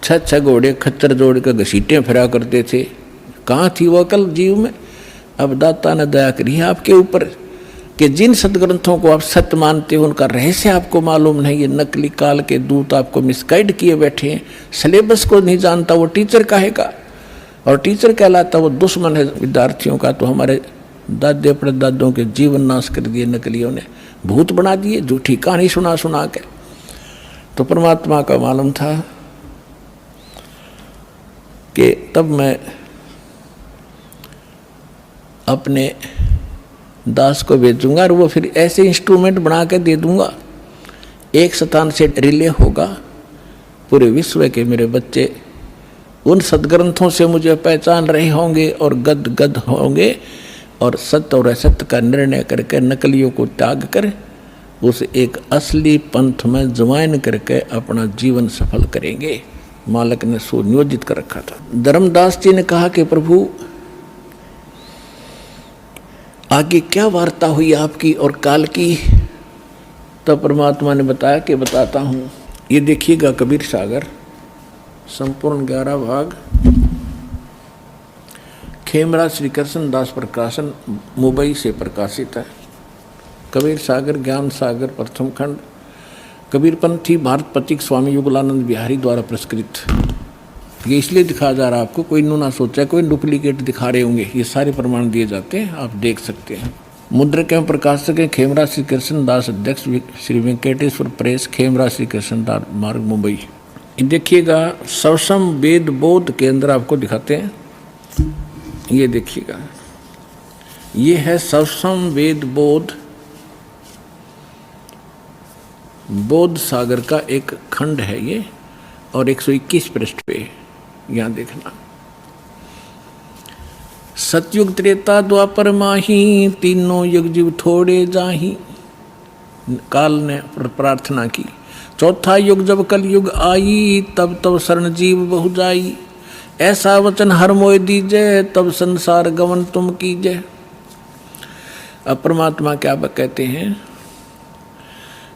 6 घोड़े खच्चर जोड़ कर घसीटें फिरा करते थे। कहाँ थी वो अकल जीव में? अब दाता ने दया करी है आपके ऊपर कि जिन सदग्रंथों को आप सत्य मानते हो उनका रहस्य आपको मालूम नहीं। ये नकली काल के दूत आपको मिसगाइड किए बैठे हैं। सिलेबस को नहीं जानता वो टीचर काहेगा, और टीचर कहलाता वो दुश्मन है विद्यार्थियों का। तो हमारे दादे परदादों के जीवन नाश कर दिए नकलियों ने, भूत बना दिए, झूठी कहानी सुना सुना के। तो परमात्मा का मालूम था कि तब मैं अपने दास को भेजूंगा और वो फिर ऐसे इंस्ट्रूमेंट बना के दे दूंगा, एक स्थान से रिले होगा पूरे विश्व के मेरे बच्चे उन सदग्रंथों से मुझे पहचान रहे होंगे और गद गद होंगे और सत्य और असत्य का निर्णय करके नकलियों को त्याग कर उस एक असली पंथ में ज्वाइन करके अपना जीवन सफल करेंगे। मालिक ने सुनियोजित कर रखा था। धर्मदास जी ने कहा कि प्रभु आगे क्या वार्ता हुई आपकी और काल की? तब परमात्मा ने बताया कि बताता हूँ। ये देखिएगा कबीर सागर संपूर्ण 11 भाग, खेमरा श्री कृष्ण दास प्रकाशन मुंबई से प्रकाशित है। कबीर सागर ज्ञान सागर प्रथम खंड, कबीरपंथी भारत पथिक स्वामी युगलानंद बिहारी द्वारा पुरस्कृत। ये इसलिए दिखाया जा रहा है आपको, कोई नु ना सोचा कोई डुप्लीकेट दिखा रहे होंगे। ये सारे प्रमाण दिए जाते हैं, आप देख सकते हैं। मुद्रक एवं प्रकाशक हैं खेमरा श्री कृष्ण दास, अध्यक्ष श्री वेंकटेश्वर प्रेस, खेमरा श्री कृष्ण दास मार्ग मुंबई। देखिएगा सवसम वेद बोध केंद्र आपको दिखाते हैं। ये देखिएगा, ये है सवसम वेद बोध सागर का एक खंड है ये, और 121 पृष्ठ पे यहाँ देखना। सतयुग त्रेता द्वापर माही, तीनों युग जीव थोड़े जाही। काल ने प्रार्थना की। चौथा युग जब कल युग आई, तब तब शरण जीव बहु जाई। ऐसा वचन हर मोय दीजय, तब संसार गमन तुम कीजय। अब परमात्मा क्या कहते हैं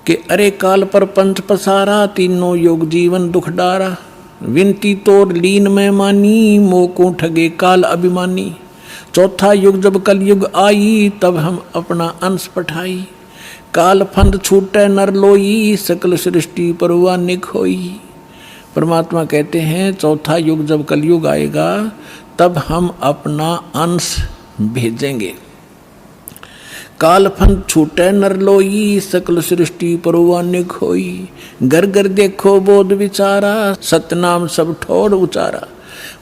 कि अरे काल पर पंथ पसारा, तीनों योग जीवन दुख डारा। विनती तोर लीन में मानी, मोको ठगे काल अभिमानी। चौथा युग जब कल युग आई, तब हम अपना अंश पठाई। काल फंद छूटे नर लोई, सकल सृष्टि परवानिक होई। परमात्मा कहते हैं चौथा युग जब कलयुग आएगा, तब हम अपना अंश भेजेंगे। काल फंद छूटे नर लोई, सकल सृष्टि परवानिक होई। घर घर देखो बोध विचारा, सतनाम सब ठोर उचारा।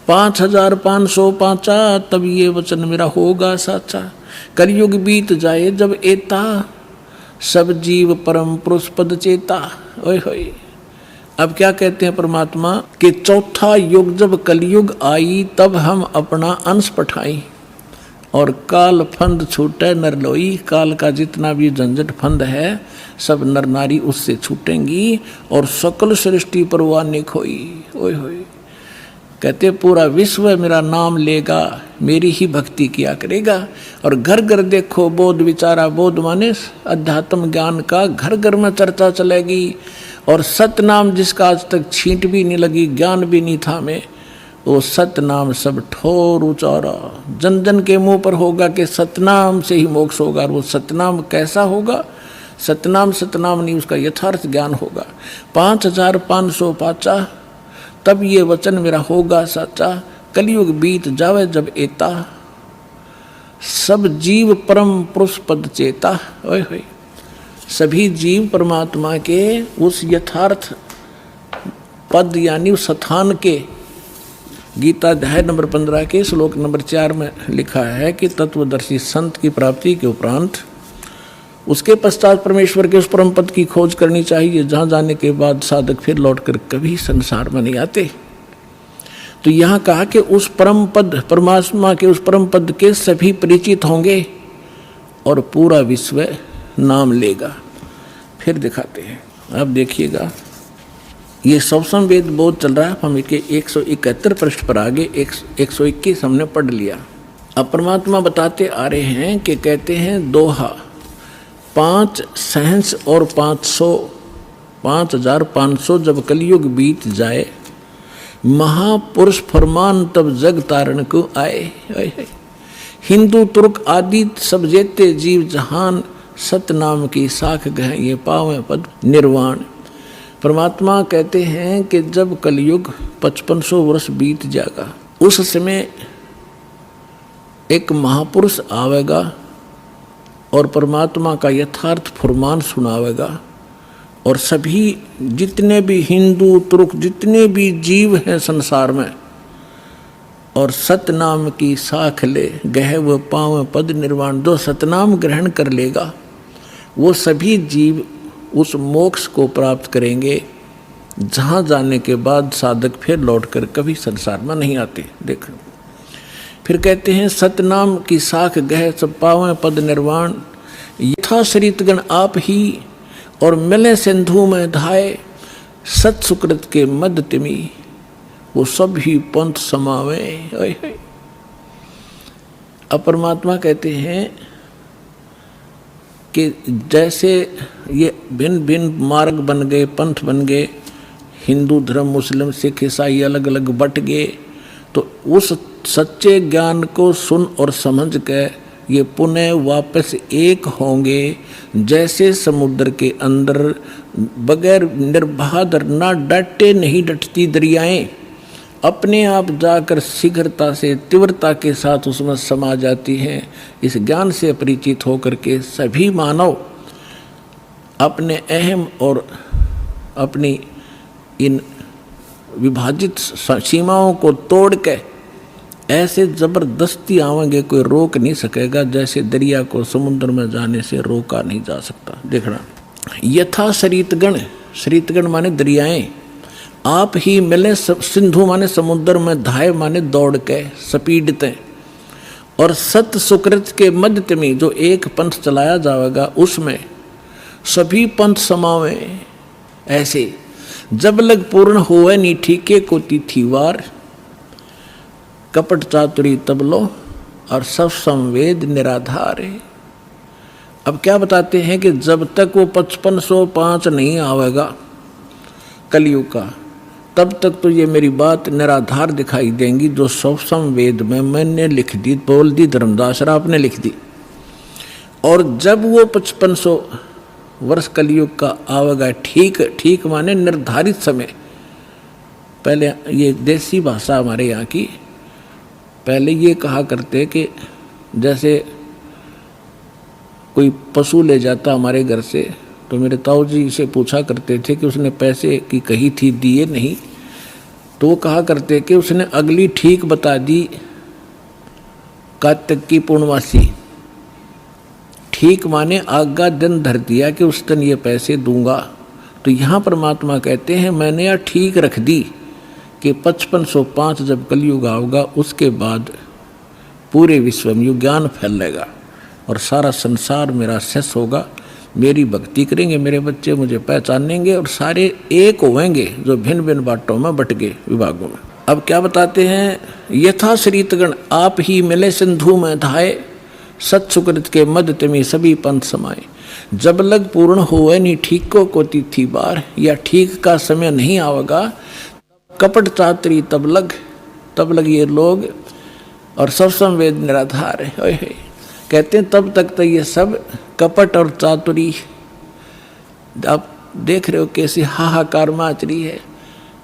5505 तब ये वचन मेरा होगा साचा। कलयुग बीत जाए जब एता, सब जीव परम पुरुष पद चेता। ओए होए, अब क्या कहते हैं परमात्मा कि चौथा युग जब कलयुग आई, तब हम अपना अंश पठाई। और काल फंद छूटे नर लोई, काल का जितना भी झंझट फंद है सब नर नारी उससे छूटेंगी, और सकल सृष्टि परवानिक होई। ओए होए, कहते पूरा विश्व मेरा नाम लेगा, मेरी ही भक्ति किया करेगा। और घर घर देखो बोध विचारा, बोध माने अध्यात्म ज्ञान का घर घर में चर्चा चलेगी। और सतनाम जिसका आज तक छींट भी नहीं लगी, ज्ञान भी नहीं था में, वो सतनाम सब ठोर उचारा। जन जन के मुंह पर होगा कि सतनाम से ही मोक्ष होगा। और वो सतनाम कैसा होगा? सतनाम सतनाम नहीं, उसका यथार्थ ज्ञान होगा। 5505 तब ये वचन मेरा होगा साचा। कलयुग बीत जावे जब एता, सब जीव परम पुरुष पद चेता। ओए होए, सभी जीव परमात्मा के उस यथार्थ पद यानी उस स्थान के, गीता अध्याय नंबर 15 के श्लोक नंबर 4 में लिखा है कि तत्वदर्शी संत की प्राप्ति के उपरांत उसके पश्चात परमेश्वर के उस परम पद की खोज करनी चाहिए, जहाँ जाने के बाद साधक फिर लौटकर कभी संसार में नहीं आते। तो यहाँ कहा कि उस परम पद, परमात्मा के उस परम पद के सभी परिचित होंगे और पूरा विश्व नाम लेगा। फिर दिखाते हैं, अब देखिएगा, ये सवसम वेद बोध चल रहा है। हम इसके 171 पृष्ठ पर आगे 121 हमने पढ़ लिया। अब परमात्मा बताते आ रहे हैं कि कहते हैं दोहा 5 सहंस और 5500 जब कलयुग बीत जाए, महापुरुष फरमान तब जग तारण को आए। हिंदू तुर्क आदि सब जेते जीव जहान, सतनाम की साख गह ये पावे पद निर्वाण। परमात्मा कहते हैं कि जब कलयुग 5500 वर्ष बीत जाएगा, उस समय एक महापुरुष आवेगा और परमात्मा का यथार्थ फरमान सुनावेगा। और सभी जितने भी हिंदू तुर्क जितने भी जीव हैं संसार में, और सतनाम की साख ले गह व पाव पद निर्वाण, जो सतनाम ग्रहण कर लेगा वो सभी जीव उस मोक्ष को प्राप्त करेंगे, जहाँ जाने के बाद साधक फिर लौटकर कभी संसार में नहीं आते। देखो फिर कहते हैं सतनाम की साख गह सब पावें पद निर्वाण, यथा शरीतगण आप ही और मिले सिंधु में धाये, सत सुकृत के मद तिमी वो सब ही पंथ समावे। अब परमात्मा कहते हैं कि जैसे ये भिन्न भिन्न मार्ग बन गए, पंथ बन गए, हिंदू धर्म, मुस्लिम, सिख, ईसाई अलग अलग बट गए, तो उस सच्चे ज्ञान को सुन और समझ के ये पुनः वापस एक होंगे। जैसे समुद्र के अंदर बगैर निर्बाध ना डटे नहीं डटती दरियाएं, अपने आप जाकर शीघ्रता से तीव्रता के साथ उसमें समा जाती हैं। इस ज्ञान से परिचित होकर के सभी मानव अपने अहम और अपनी इन विभाजित सीमाओं को तोड़ के ऐसे जबरदस्ती आवेंगे, कोई रोक नहीं सकेगा, जैसे दरिया को समुद्र में जाने से रोका नहीं जा सकता। देखना, यथा शरीतगण, शरीतगण माने दरियाएं, आप ही मिले सिंधु माने समुद्र में, धाय माने दौड़ के स्पीडते, और सत सुकृत के मध्य में जो एक पंथ चलाया जाएगा उसमें सभी पंथ समावे। ऐसे जब लग पूर्ण होवे नी ठीके को तिथिवार, कपट चातुरी तबलो और सब संवेद निराधार है। अब क्या बताते हैं कि जब तक वो 5505 नहीं आवेगा कलयुग का, तब तक तो ये मेरी बात निराधार दिखाई देंगी, जो सब संवेद में मैंने लिख दी, बोल दी, धर्मदास राव ने लिख दी। और जब वो 5500 वर्ष कलयुग का आवेगा, ठीक ठीक माने निर्धारित समय। पहले ये देसी भाषा हमारे यहाँ की, पहले ये कहा करते कि जैसे कोई पशु ले जाता हमारे घर से, तो मेरे ताऊ जी से पूछा करते थे कि उसने पैसे की कही थी, दिए नहीं, तो वो कहा करते कि उसने अगली ठीक बता दी, कार्तिक की पूर्णमासी। ठीक माने आगा दिन धर दिया कि उस दिन ये पैसे दूंगा। तो यहाँ परमात्मा कहते हैं मैंने यह ठीक रख दी कि 5505 जब कलयुग आओगा, उसके बाद पूरे विश्व में ज्ञान फैलेगा और सारा संसार मेरा शेष होगा। मेरी भक्ति करेंगे मेरे बच्चे, मुझे पहचानेंगे और सारे एक होंगे जो भिन्न भिन्न बाटों में बट गए विभागों में। अब क्या बताते हैं, यथा शरीतगण आप ही मिले सिंधु में धाये, सत सुकृत के मध्य तिमी सभी पंथ समाये। जब लग पूर्ण होवे नी ठीको को तिथि बार, या ठीक का समय नहीं आवेगा, कपट चातरी तब लग ये लोग और सब संवेद निराधार है। कहते हैं तब तक तो ये सब कपट और चातुरी, आप देख रहे हो कैसी हाहाकार मच रही है,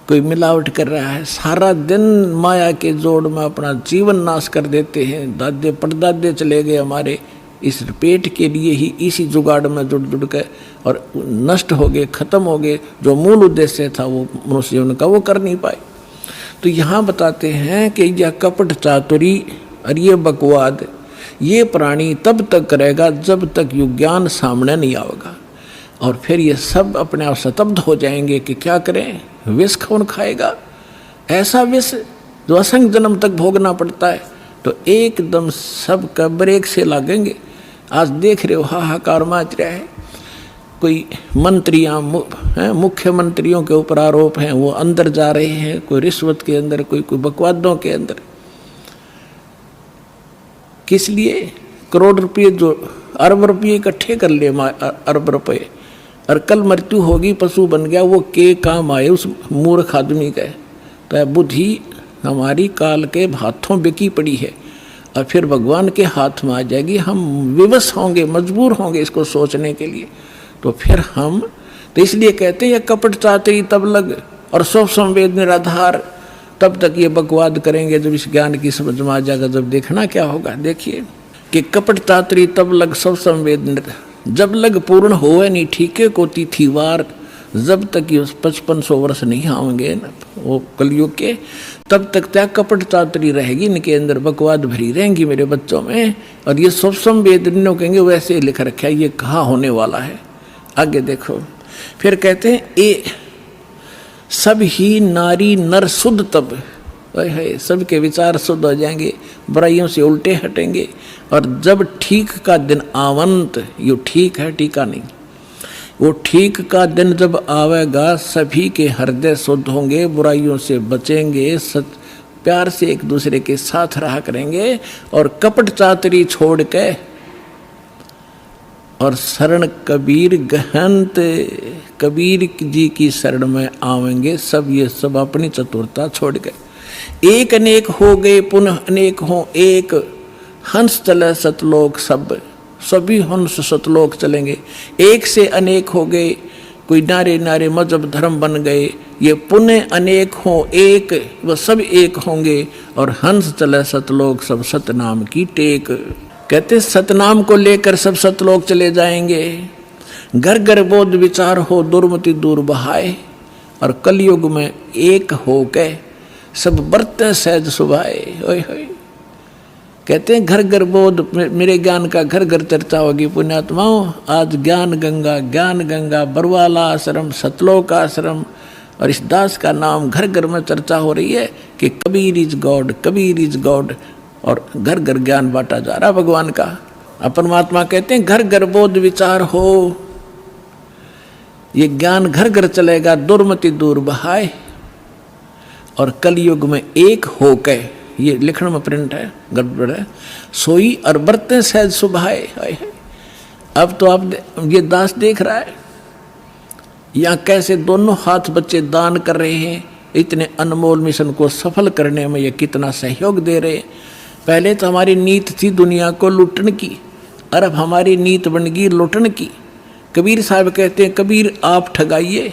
कोई मिलावट कर रहा है, सारा दिन माया के जोड़ में अपना जीवन नाश कर देते हैं। दादे परदादे चले गए हमारे इस पेट के लिए ही, इसी जुगाड़ में जुड़ के और नष्ट हो गए, खत्म हो गए। जो मूल उद्देश्य था वो मनुष्य जीवन का वो कर नहीं पाए। तो यहाँ बताते हैं कि यह कपट चातुरी और ये बकवाद ये प्राणी तब तक करेगा जब तक युग ज्ञान सामने नहीं आएगा, और फिर ये सब अपने आप स्तब्ध हो जाएंगे कि क्या करें, विष कौन खाएगा, ऐसा विष जो असंख्य जन्म तक भोगना पड़ता है। तो एकदम सब का ब्रेक से लगेंगे। आज देख रहे हो हाहाकार मच रहा है, कोई मंत्रियाँ मुख्यमंत्रियों के ऊपर आरोप हैं, वो अंदर जा रहे हैं, कोई रिश्वत के अंदर, कोई बकवादों के अंदर। किस लिए? करोड़ रुपये जो अरब रुपये इकट्ठे कर ले, अरब रुपये, और कल मृत्यु होगी, पशु बन गया, वो के काम आए उस मूर्ख आदमी का। तो बुद्धि हमारी काल के हाथों बिकी पड़ी है और फिर भगवान के हाथ में आ जाएगी। हम विवश होंगे, मजबूर होंगे इसको सोचने के लिए। तो फिर हम तो इसलिए कहते हैं कपट चातरी तब लग और सब संवेद निराधार, तब तक ये बकवाद करेंगे जब इस ज्ञान की समझ में आ जाएगा। जब देखना क्या होगा, देखिए कि कपट चातरी तब लग सब संवेद, जब लग पूर्ण होवे नहीं ठीके को तिथिवार, जब तक ये 5500 वर्ष नहीं आएंगे ना वो कलयुग के, तब तक त्या कपट चातरी रहेगी, इनके अंदर बकवाद भरी रहेंगी मेरे बच्चों में। और ये सब संवेद कहेंगे वैसे लिख रखा है, ये कहाँ होने वाला है। आगे देखो, फिर कहते हैं ए सब ही नारी नर शुद्ध तब, है, सबके विचार शुद्ध हो जाएंगे, बुराइयों से उल्टे हटेंगे। और जब ठीक का दिन आवंत, यो ठीक है टीका नहीं, वो ठीक का दिन जब आवेगा सभी के हृदय शुद्ध होंगे, बुराइयों से बचेंगे, प्यार से एक दूसरे के साथ रहा करेंगे और कपट चातरी छोड़ के और शरण कबीर गहंत, कबीर जी की शरण में आवेंगे सब। ये सब अपनी चतुरता छोड़ गए। एक अनेक हो गए पुनः अनेक हो एक, हंस चले सतलोक सब, सभी हंस सतलोक चलेंगे। एक से अनेक हो गए, कोई नारे नारे मजहब धर्म बन गए, ये पुनः अनेक हो एक, वह सब एक होंगे और हंस चले सतलोक सब, सतनाम की टेक। कहते सतनाम को लेकर सब सतलोक चले जाएंगे। घर घर बोध विचार हो दुर्मति दूर बहाए, और कलयुग में एक हो के सब बरते सहज सुभाए। ओए होए, कहते हैं घर घर बोध, मेरे ज्ञान का घर घर चर्चा होगी पुण्यात्माओं। आज ज्ञान गंगा बरवाला आश्रम, सतलोक आश्रम और इस दास का नाम घर घर में चर्चा हो रही है कि Kabir is God, Kabir is God. और घर घर ज्ञान बांटा जा रहा भगवान का। अब परमात्मा कहते हैं घर घर बोध विचार हो, ये ज्ञान घर घर चलेगा, दुर्मति दूर बहाए और कलयुग में एक हो के, ये लिखण में प्रिंट है, गड़बड़ है, सोई और बरते सहज सुभाए। अब तो आप ये दास देख रहा है यहाँ कैसे दोनों हाथ बच्चे दान कर रहे हैं, इतने अनमोल मिशन को सफल करने में ये कितना सहयोग दे रहे हैं। पहले तो हमारी नीत थी दुनिया को लूटने की, और अब हमारी नीत बन गई लूटने की। कबीर साहब कहते हैं कबीर आप ठगाइए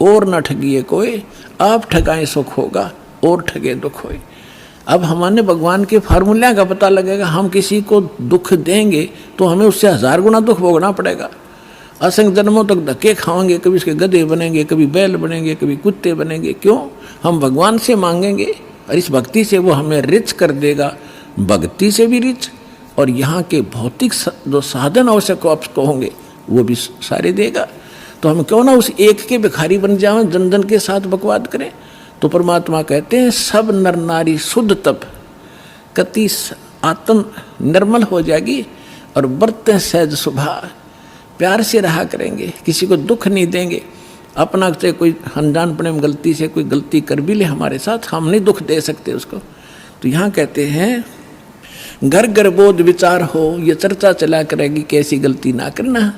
और न ठगिए कोई, आप ठगाएं सुख होगा और ठगे दुख होए। अब हमारे भगवान के फार्मूला का पता लगेगा। हम किसी को दुख देंगे तो हमें उससे 1000 गुना दुख भोगना पड़ेगा। असंख्य जन्मों तक धक्के खाएंगे, कभी उसके गधे बनेंगे, कभी बैल बनेंगे, कभी कुत्ते बनेंगे। क्यों? हम भगवान से मांगेंगे और इस भक्ति से वो हमें रिच कर देगा, भक्ति से भी रिच, और यहाँ के भौतिक जो साधन आवश्यक आपको होंगे वो भी सारे देगा। तो हम क्यों ना उस एक के भिखारी बन जाएं, जन जन के साथ बकवाद करें। तो परमात्मा कहते हैं सब नर नारी शुद्ध तप कति आत्म निर्मल हो जाएगी और बरते सहज सुभा, प्यार से रहा करेंगे, किसी को दुख नहीं देंगे। अपना से कोई अनजानपने में गलती से कोई गलती कर भी ले हमारे साथ, हम नहीं दुख दे सकते उसको। तो यहाँ कहते हैं घर घर बोध विचार हो, ये चर्चा चला करेगी कैसी गलती ना करना,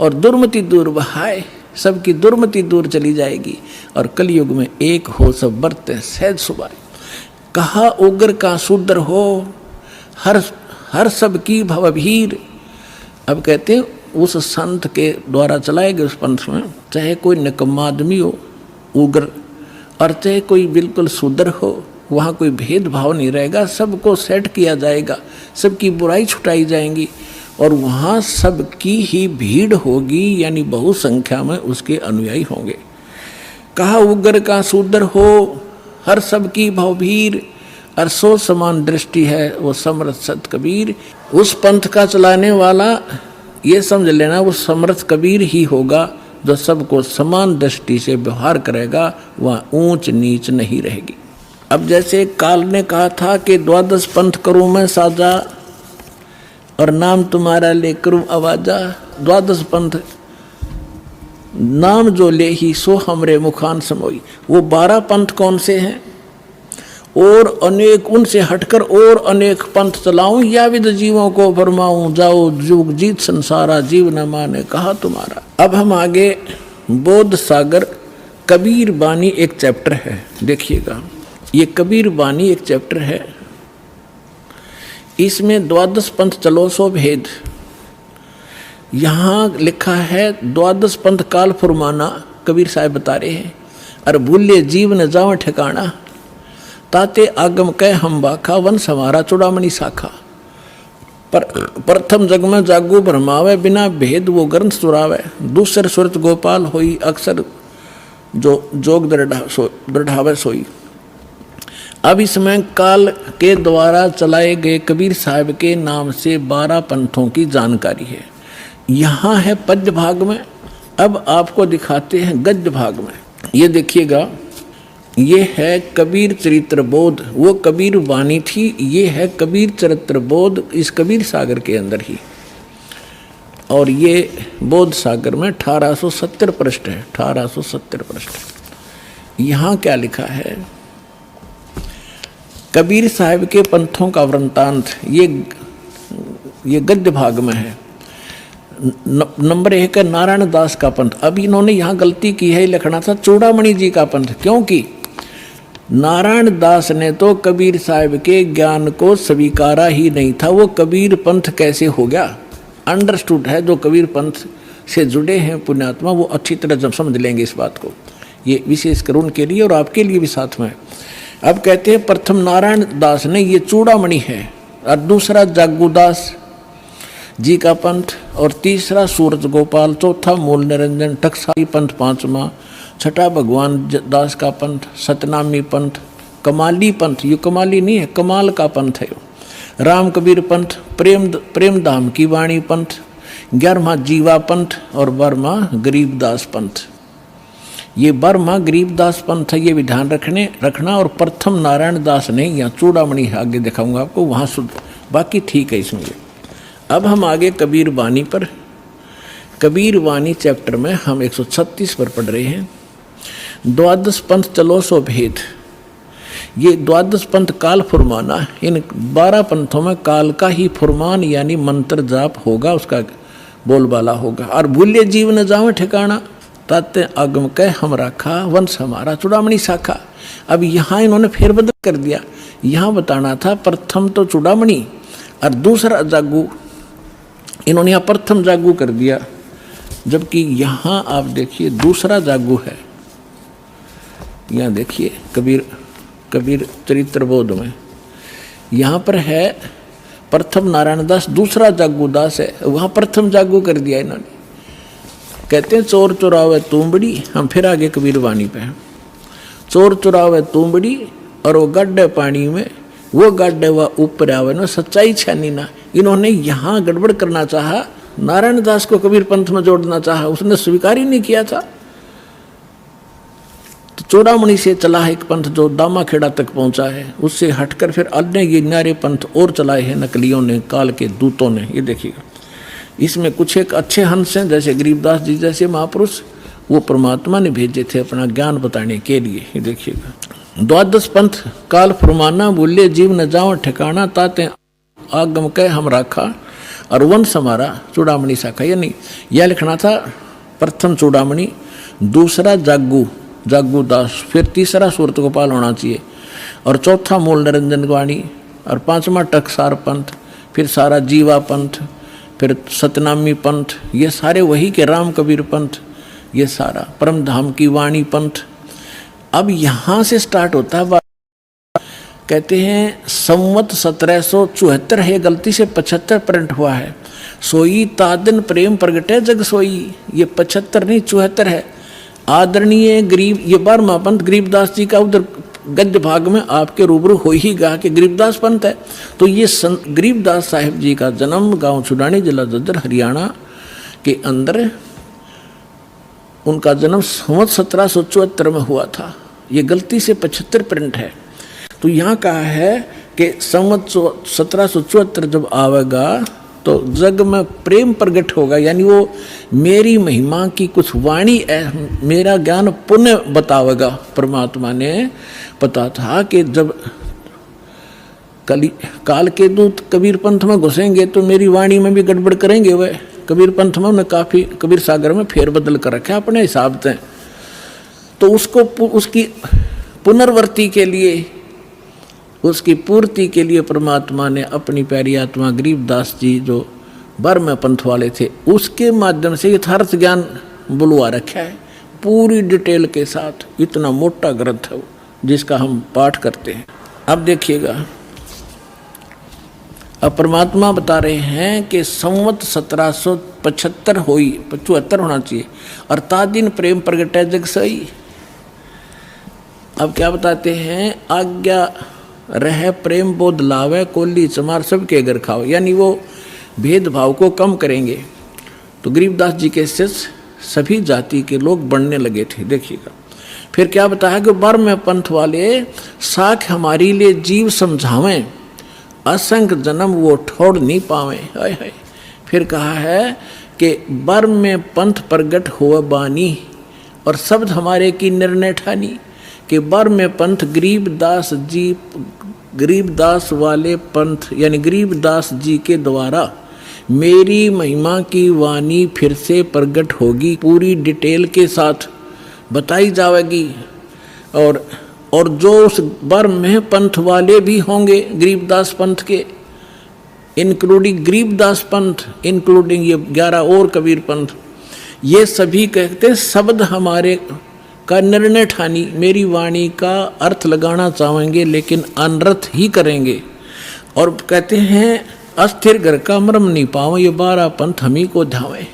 और दुर्मति दूर बहाए, सबकी दुर्मति दूर चली जाएगी और कलयुग में एक हो सब बरते सहज सुभाए। कहा उग्र का शूद्र हो हर सब की भवभीर। अब कहते हैं उस संत के द्वारा चलाए गए उस पंथ में चाहे कोई निकम्मा आदमी हो उग्र, और चाहे कोई बिल्कुल शूद्र हो, वहाँ कोई भेदभाव नहीं रहेगा, सबको सेट किया जाएगा, सबकी बुराई छुटाई जाएंगी और वहाँ सबकी ही भीड़ होगी, यानी बहु संख्या में उसके अनुयायी होंगे। कहा उग्र का शूद्र हो हर सब की भवभीर, और सो समान दृष्टि है वो समर्थ सत कबीर। उस पंथ का चलाने वाला ये समझ लेना वो समर्थ कबीर ही होगा जो सबको समान दृष्टि से व्यवहार करेगा, वहाँ ऊंच नीच नहीं रहेगी। अब जैसे काल ने कहा था कि 12 पंथ करूँ मैं साजा और नाम तुम्हारा ले करूँ आवाजा। 12 पंथ नाम जो ले ही सो हमरे मुखान समोई। वो 12 पंथ कौन से हैं? और अनेक उनसे हटकर और अनेक पंथ चलाऊं या विद जीवों को फरमाऊं, जाओ जुग जीत संसारा जीव न माने कहा तुम्हारा। अब हम आगे बोध सागर कबीर बानी एक चैप्टर है, देखिएगा ये कबीर बानी एक चैप्टर है, इसमें 12 पंथ चलो सो भेद। यहाँ लिखा है 12 पंथ काल फुरमाना, कबीर साहब बता रहे हैं, और भूले जीव न जाव ठिकाना, ताते आगम कह हम बाखा वन समारा चुड़ामणि शाखा। पर प्रथम जग में जागू भरमावे बिना भेद वो ग्रंथ सुरावे, दूसर सुरत गोपाल होई अक्सर जो जोग दृढ़ावे सोई। अब इसमें काल के द्वारा चलाए गए कबीर साहब के नाम से 12 पंथों की जानकारी है। यहाँ है पद्य भाग में, अब आपको दिखाते हैं गद्य भाग में। ये देखिएगा ये है कबीर चरित्र बोध, वो कबीर वाणी थी, ये है कबीर चरित्र बोध इस कबीर सागर के अंदर ही। और ये बोध सागर में 1870 पृष्ठ है, 1870 पृष्ठ। यहाँ क्या लिखा है, कबीर साहब के पंथों का वृंतांत, ये गद्य भाग में है। नंबर 1 है नारायण दास का पंथ। अब इन्होंने यहाँ गलती की है, लिखना था चूड़ामणि जी का पंथ, क्योंकि नारायण दास ने तो कबीर साहब के ज्ञान को स्वीकारा ही नहीं था। वो कबीर पंथ कैसे हो गया, अंडरस्टूड है। जो कबीर पंथ से जुड़े हैं पुण्यात्मा, वो अच्छी तरह जब समझ लेंगे इस बात को। ये विशेषकर उनके लिए और आपके लिए भी साथ में। अब कहते हैं प्रथम नारायण दास ने, ये चूड़ामणि है, और दूसरा जागूदास जी का पंथ, और तीसरा सूरज गोपाल, चौथा मूल निरंजन, टकसाली पंथ पांचवा, छठा भगवान दास का पंथ, सतनामी पंथ, कमाली पंथ, ये कमाली नहीं है, कमाल का पंथ है, राम कबीर पंथ, प्रेम धाम की वाणी पंथ, 11वां जीवा पंथ और 12वां गरीबदास पंथ। ये 12वां गरीबदास पंथ है, ये भी ध्यान रखना। और प्रथम नारायण दास ने, यहाँ चूड़ामणि आगे दिखाऊंगा आपको, वहाँ शुद्ध, बाकी ठीक है इसमें। अब हम आगे कबीर वाणी पर, कबीर वाणी चैप्टर में हम 136 पर पढ़ रहे हैं। द्वादश पंथ चलो सो भेद। ये द्वादश पंथ काल फुरमाना, इन 12 पंथों में काल का ही फुरमान यानी मंत्र जाप होगा, उसका बोलबाला होगा। और भूल्य जीव न जावे ठिकाना, ताते आगम कह हम राखा, वंश हमारा चूड़ामणि शाखा। अब यहाँ इन्होंने फेरबदल कर दिया, यहाँ बताना था प्रथम तो चूड़ामणि और दूसरा जागू, इन्होंने यहाँ प्रथम जागू कर दिया, जबकि यहाँ आप देखिए दूसरा जागू है। यहाँ देखिए कबीर चरित्र बोध में यहाँ पर है प्रथम नारायण दास, दूसरा जागू दास है, वहाँ प्रथम जागू कर दिया इन्होंने। कहते हैं चोर चुरावे तुमबड़ी, हम फिर आगे कबीर वाणी पे हैं। चोर चुरावे तुमबड़ी और वो गड्ढे पानी में, वो गड्ढे वह ऊपर आवे ना, सच्चाई छानी ना। इन्होंने यहाँ गड़बड़ करना चाहा, नारायण दास को कबीर पंथ में जोड़ना चाहा, उसने स्वीकार ही नहीं किया था। तो चूड़ामणि से चला है एक पंथ जो दामाखेड़ा तक पहुंचा है, उससे हटकर फिर अन्य ये न्यारे पंथ और चलाए हैं नकलियों ने, काल के दूतों ने। ये देखिएगा, इसमें कुछ एक अच्छे हंस हैं, जैसे गरीबदास जी जैसे महापुरुष, वो परमात्मा ने भेजे थे अपना ज्ञान बताने के लिए। ये देखिएगा, द्वादश पंथ काल फुरमाना, बोले जीव न जाओ ठिकाना, ताते आगम कह हम राखा, और वंश हमारा चूड़ामणि शाखा। यानी यह लिखना था प्रथम चूड़ामणि, दूसरा जागू दास, फिर तीसरा सूरत गोपाल होना चाहिए, और चौथा मूल निरंजन वाणी, और 5वां टकसार पंथ, फिर सारा जीवा पंथ, फिर सतनामी पंथ, ये सारे वही के राम कबीर पंथ, ये सारा परम धाम की वाणी पंथ। अब यहाँ से स्टार्ट होता है, कहते हैं संवत 1774 है, गलती से 75 प्रिंट हुआ है। सोई तादन प्रेम प्रगटे जग सोई, ये 75 नहीं 74 है। आदरणीय गरीब, ये 12वां पंथ गरीबदास जी का उधर गद्य भाग में आपके रूबरू हो ही गा कि गरीबदास पंथ है। तो ये गरीबदास साहिब जी का जन्म गांव छुड़ानी, जिला जज्जर, हरियाणा के अंदर उनका जन्म संवत 1774 में हुआ था। ये गलती से 75 प्रिंट है। तो यहाँ कहा है कि संवत 1774 जब आवेगा तो जग में प्रेम प्रकट होगा, यानी वो मेरी महिमा की कुछ वाणी है, मेरा ज्ञान पुण्य बतावेगा। परमात्मा ने पता था कि जब काल के दूत कबीर पंथ में घुसेंगे तो मेरी वाणी में भी गड़बड़ करेंगे। वह कबीर पंथ में उन्हें काफ़ी कबीर सागर में फेरबदल कर रखा है अपने हिसाब से। तो उसको उसकी पुनर्वर्ती के लिए, उसकी पूर्ति के लिए परमात्मा ने अपनी प्यारी आत्मा गरीबदास जी जो 12वें पंथ वाले थे, उसके माध्यम से यथार्थ ज्ञान बुलवा रखा है पूरी डिटेल के साथ। इतना मोटा ग्रंथ है जिसका हम पाठ करते हैं। अब देखिएगा, अब परमात्मा बता रहे हैं कि संवत 1775 हुई, 75 होना चाहिए, और तादिन प्रेम प्रगटे जग सही। अब क्या बताते हैं, आज्ञा रह प्रेम बोध लावे, कोली चमार सबके घर खाओ, यानी वो भेदभाव को कम करेंगे। तो गरीबदास जी के शिष्य सभी जाति के लोग बढ़ने लगे थे। देखिएगा, फिर क्या बताया कि बर्म पंथ वाले साख हमारी लिए जीव समझावें, असंख्य जन्म वो छोड़ नहीं पावे। हाय हाय। फिर कहा है कि बर्म में पंथ प्रगट हुआ बानी और शब्द हमारे की निर्णय ठानी, कि बर्म में पंथ गरीबदास जी, गरीबदास वाले पंथ यानी गरीबदास जी के द्वारा मेरी महिमा की वाणी फिर से प्रगट होगी, पूरी डिटेल के साथ बताई जाएगी। और जो उस बर्म में पंथ वाले भी होंगे गरीबदास पंथ के, इंक्लूडिंग गरीबदास पंथ, इंक्लूडिंग ये 11 और कबीर पंथ, ये सभी कहते हैं शब्द हमारे का निर्णय ठानी, मेरी वाणी का अर्थ लगाना चाहेंगे लेकिन अनर्थ ही करेंगे। और कहते हैं अस्थिर घर का मर्म नहीं पाओ, ये 12 पंथ हम ही को ध्यावे।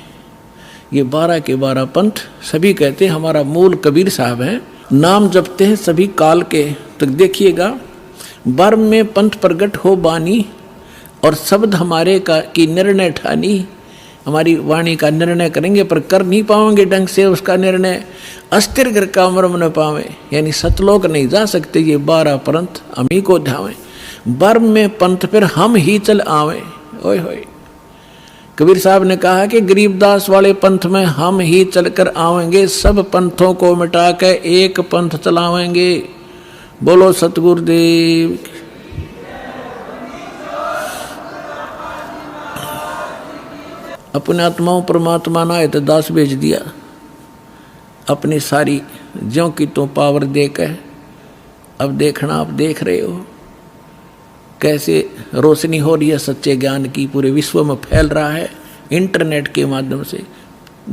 ये 12 के 12 पंथ सभी कहते हैं हमारा मूल कबीर साहब हैं, नाम जपते हैं सभी काल के। तो देखिएगा, बर्म में पंथ प्रगट हो बानी और शब्द हमारे का की निर्णय ठानी, हमारी वाणी का निर्णय करेंगे पर कर नहीं पाएंगे ढंग से उसका निर्णय। अस्थिर घर का मर्म न पावे, यानी सतलोक नहीं जा सकते, ये 12 पंथ हम ही को ध्यावे। बर्म में पंथ फिर हम ही चल आवे। ओए होए, कबीर साहब ने कहा कि गरीबदास वाले पंथ में हम ही चलकर आवेंगे, सब पंथों को मिटा के एक पंथ चलावेंगे। बोलो सतगुरुदेव। अपने आत्माओं परमात्मा ना है तो दास भेज दिया, अपनी सारी ज्यों की तो पावर दे के। अब देखना, आप देख रहे हो कैसे रोशनी हो रही है सच्चे ज्ञान की, पूरे विश्व में फैल रहा है इंटरनेट के माध्यम से,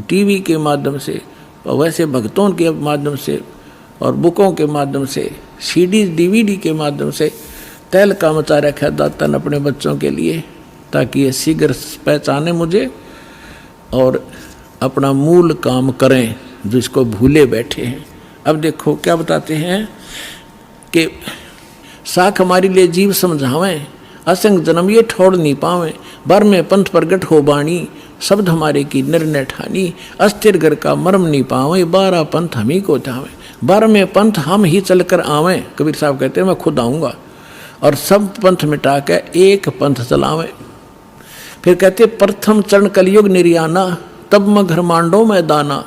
टीवी के माध्यम से, और वैसे भक्तों के माध्यम से और बुकों के माध्यम से, सीडी डीवीडी के माध्यम से। तैल का मचा रखा दाता ने अपने बच्चों के लिए, ताकि ये शीघ्र पहचाने मुझे और अपना मूल काम करें जो इसको भूले बैठे हैं। अब देखो क्या बताते हैं कि साख हमारी लिए जीव समझावें, असंग जन्म ये ठोड़ नहीं पावें, बर में पंथ प्रगट हो बाणी, शब्द हमारे की निर्णय ठानी, अस्थिर घर का मर्म नहीं पावें, 12 पंथ हम ही को ध्यावें। बर में पंथ हम ही चलकर आवें, कबीर साहब कहते हैं मैं खुद आऊँगा और सब पंथ मिटा के एक पंथ चलावें। फिर कहते प्रथम चरण कलयुग निर्याना, तब मैं घर मांडो में दाना।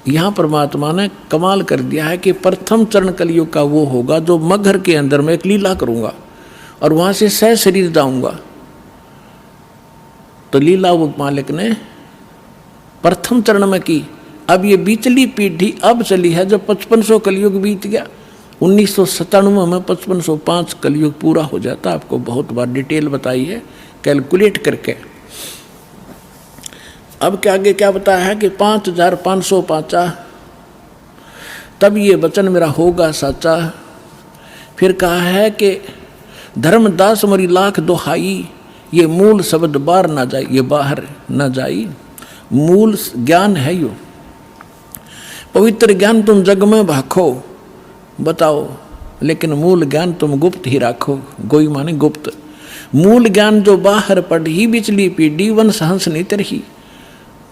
यहाँ परमात्मा ने कमाल कर दिया है कि प्रथम चरण कलयुग का वो होगा जो मगर के अंदर मैं एक लीला करूँगा और वहाँ से सह शरीर जाऊँगा। तो लीला वो मालिक ने प्रथम चरण में की। अब ये बीचली पीढ़ी अब चली है जब 5500 कलयुग बीत गया। 1997 में 5505 कलयुग पूरा हो जाता। आपको बहुत बार डिटेल बताई है कैलकुलेट करके। अब क्या आगे क्या बताया है कि 5505 तब ये वचन मेरा होगा साचा। फिर कहा है कि धर्मदास मरी लाख दोहाई, ये मूल शब्द बाहर ना जाए, ये बाहर ना जाई। मूल ज्ञान है यो, पवित्र ज्ञान तुम जग में भाखो बताओ, लेकिन मूल ज्ञान तुम गुप्त ही राखो। गोई माने गुप्त। मूल ज्ञान जो बाहर पढ़ी बिचली पीढ़ी, वंश हंस नहीं तरही।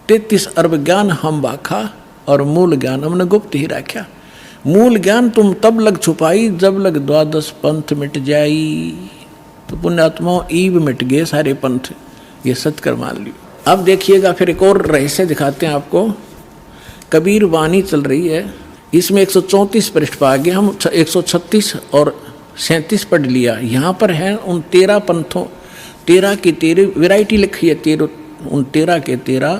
33 अरब ज्ञान हम बाखा और मूल ज्ञान हमने गुप्त ही रखा। मूल ज्ञान तुम तब लग छुपाई जब लग 12 पंथ मिट जाई। तो पुण्यात्माओं ईब मिट गए सारे पंथ, ये सत्कर मान लियो। अब देखिएगा फिर एक और रहस्य दिखाते हैं आपको। कबीर वाणी चल रही है, इसमें 134 पृष्ठ पर आगे हम 136 और 37 पढ़ लिया। यहाँ पर है उन 13 पंथों, 13 की 13 वैरायटी लिखी है। 13 उन 13 के 13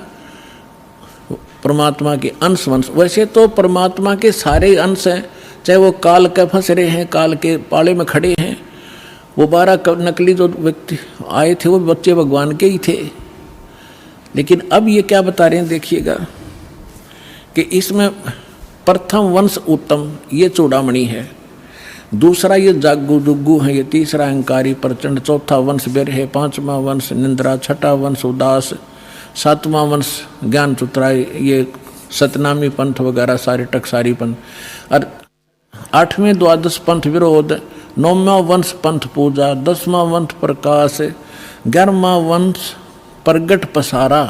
परमात्मा के अंश वंश। वैसे तो परमात्मा के सारे अंश हैं, चाहे वो काल के फंस रहे हैं, काल के पाले में खड़े हैं। वो 12 नकली जो व्यक्ति आए थे वो बच्चे भगवान के ही थे। लेकिन अब ये क्या बता रहे हैं देखिएगा कि इसमें प्रथम वंश उत्तम ये चूड़ामणि है, दूसरा ये जागू जुग्गू है, ये तीसरा अहंकारी प्रचंड, चौथा वंश बेर है, 5वां वंश निंद्रा, 6ठा वंश उदास, 7वां वंश ज्ञान चुतराई, ये सतनामी पंथ वगैरह सारे टकसारी पंथ, और 8वें 12 पंथ विरोध, 9वां वंश पंथ पूजा, 10वां वंश प्रकाश, 11वां वंश प्रगट पसारा,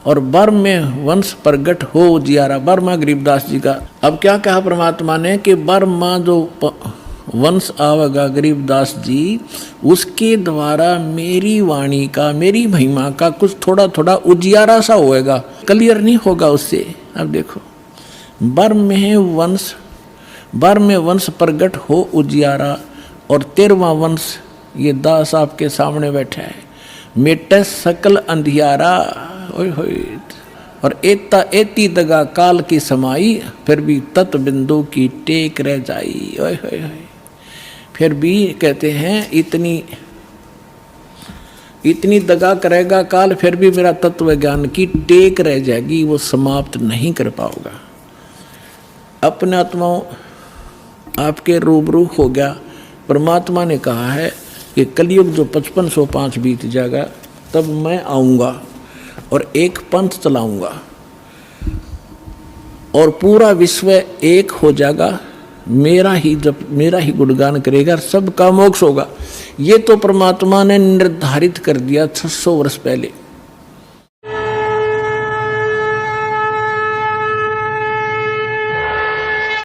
और बर्म में वंश प्रगट हो उजियारा। बर्मा गरीबदास जी का। अब क्या कहा परमात्मा ने कि बर्मा जो वंश आवेगा गरीबदास जी, उसके द्वारा मेरी वाणी का, मेरी महिमा का कुछ थोड़ा थोड़ा उजियारा सा होएगा, क्लियर नहीं होगा उससे। अब देखो, बर्म में वंश प्रगट हो उजियारा, और 13वां वंश ये दास आपके सामने बैठा है, मिटे सकल अंधियारा। ओए होए, और एती दगा काल की समाई, फिर भी तत् बिंदु की टेक रह जाई। ओए होए होए, फिर भी कहते हैं इतनी दगा करेगा काल, फिर भी मेरा तत्व ज्ञान की टेक रह जाएगी, वो समाप्त नहीं कर पाओगा। अपने आत्माओं आपके रूबरू हो गया। परमात्मा ने कहा है कि कलयुग जो 5505 बीत जाएगा, तब मैं आऊँगा और एक पंथ चलाऊँगा और पूरा विश्व एक हो जाएगा, मेरा ही गुणगान करेगा, सबका मोक्ष होगा। ये तो परमात्मा ने निर्धारित कर दिया 600 वर्ष पहले।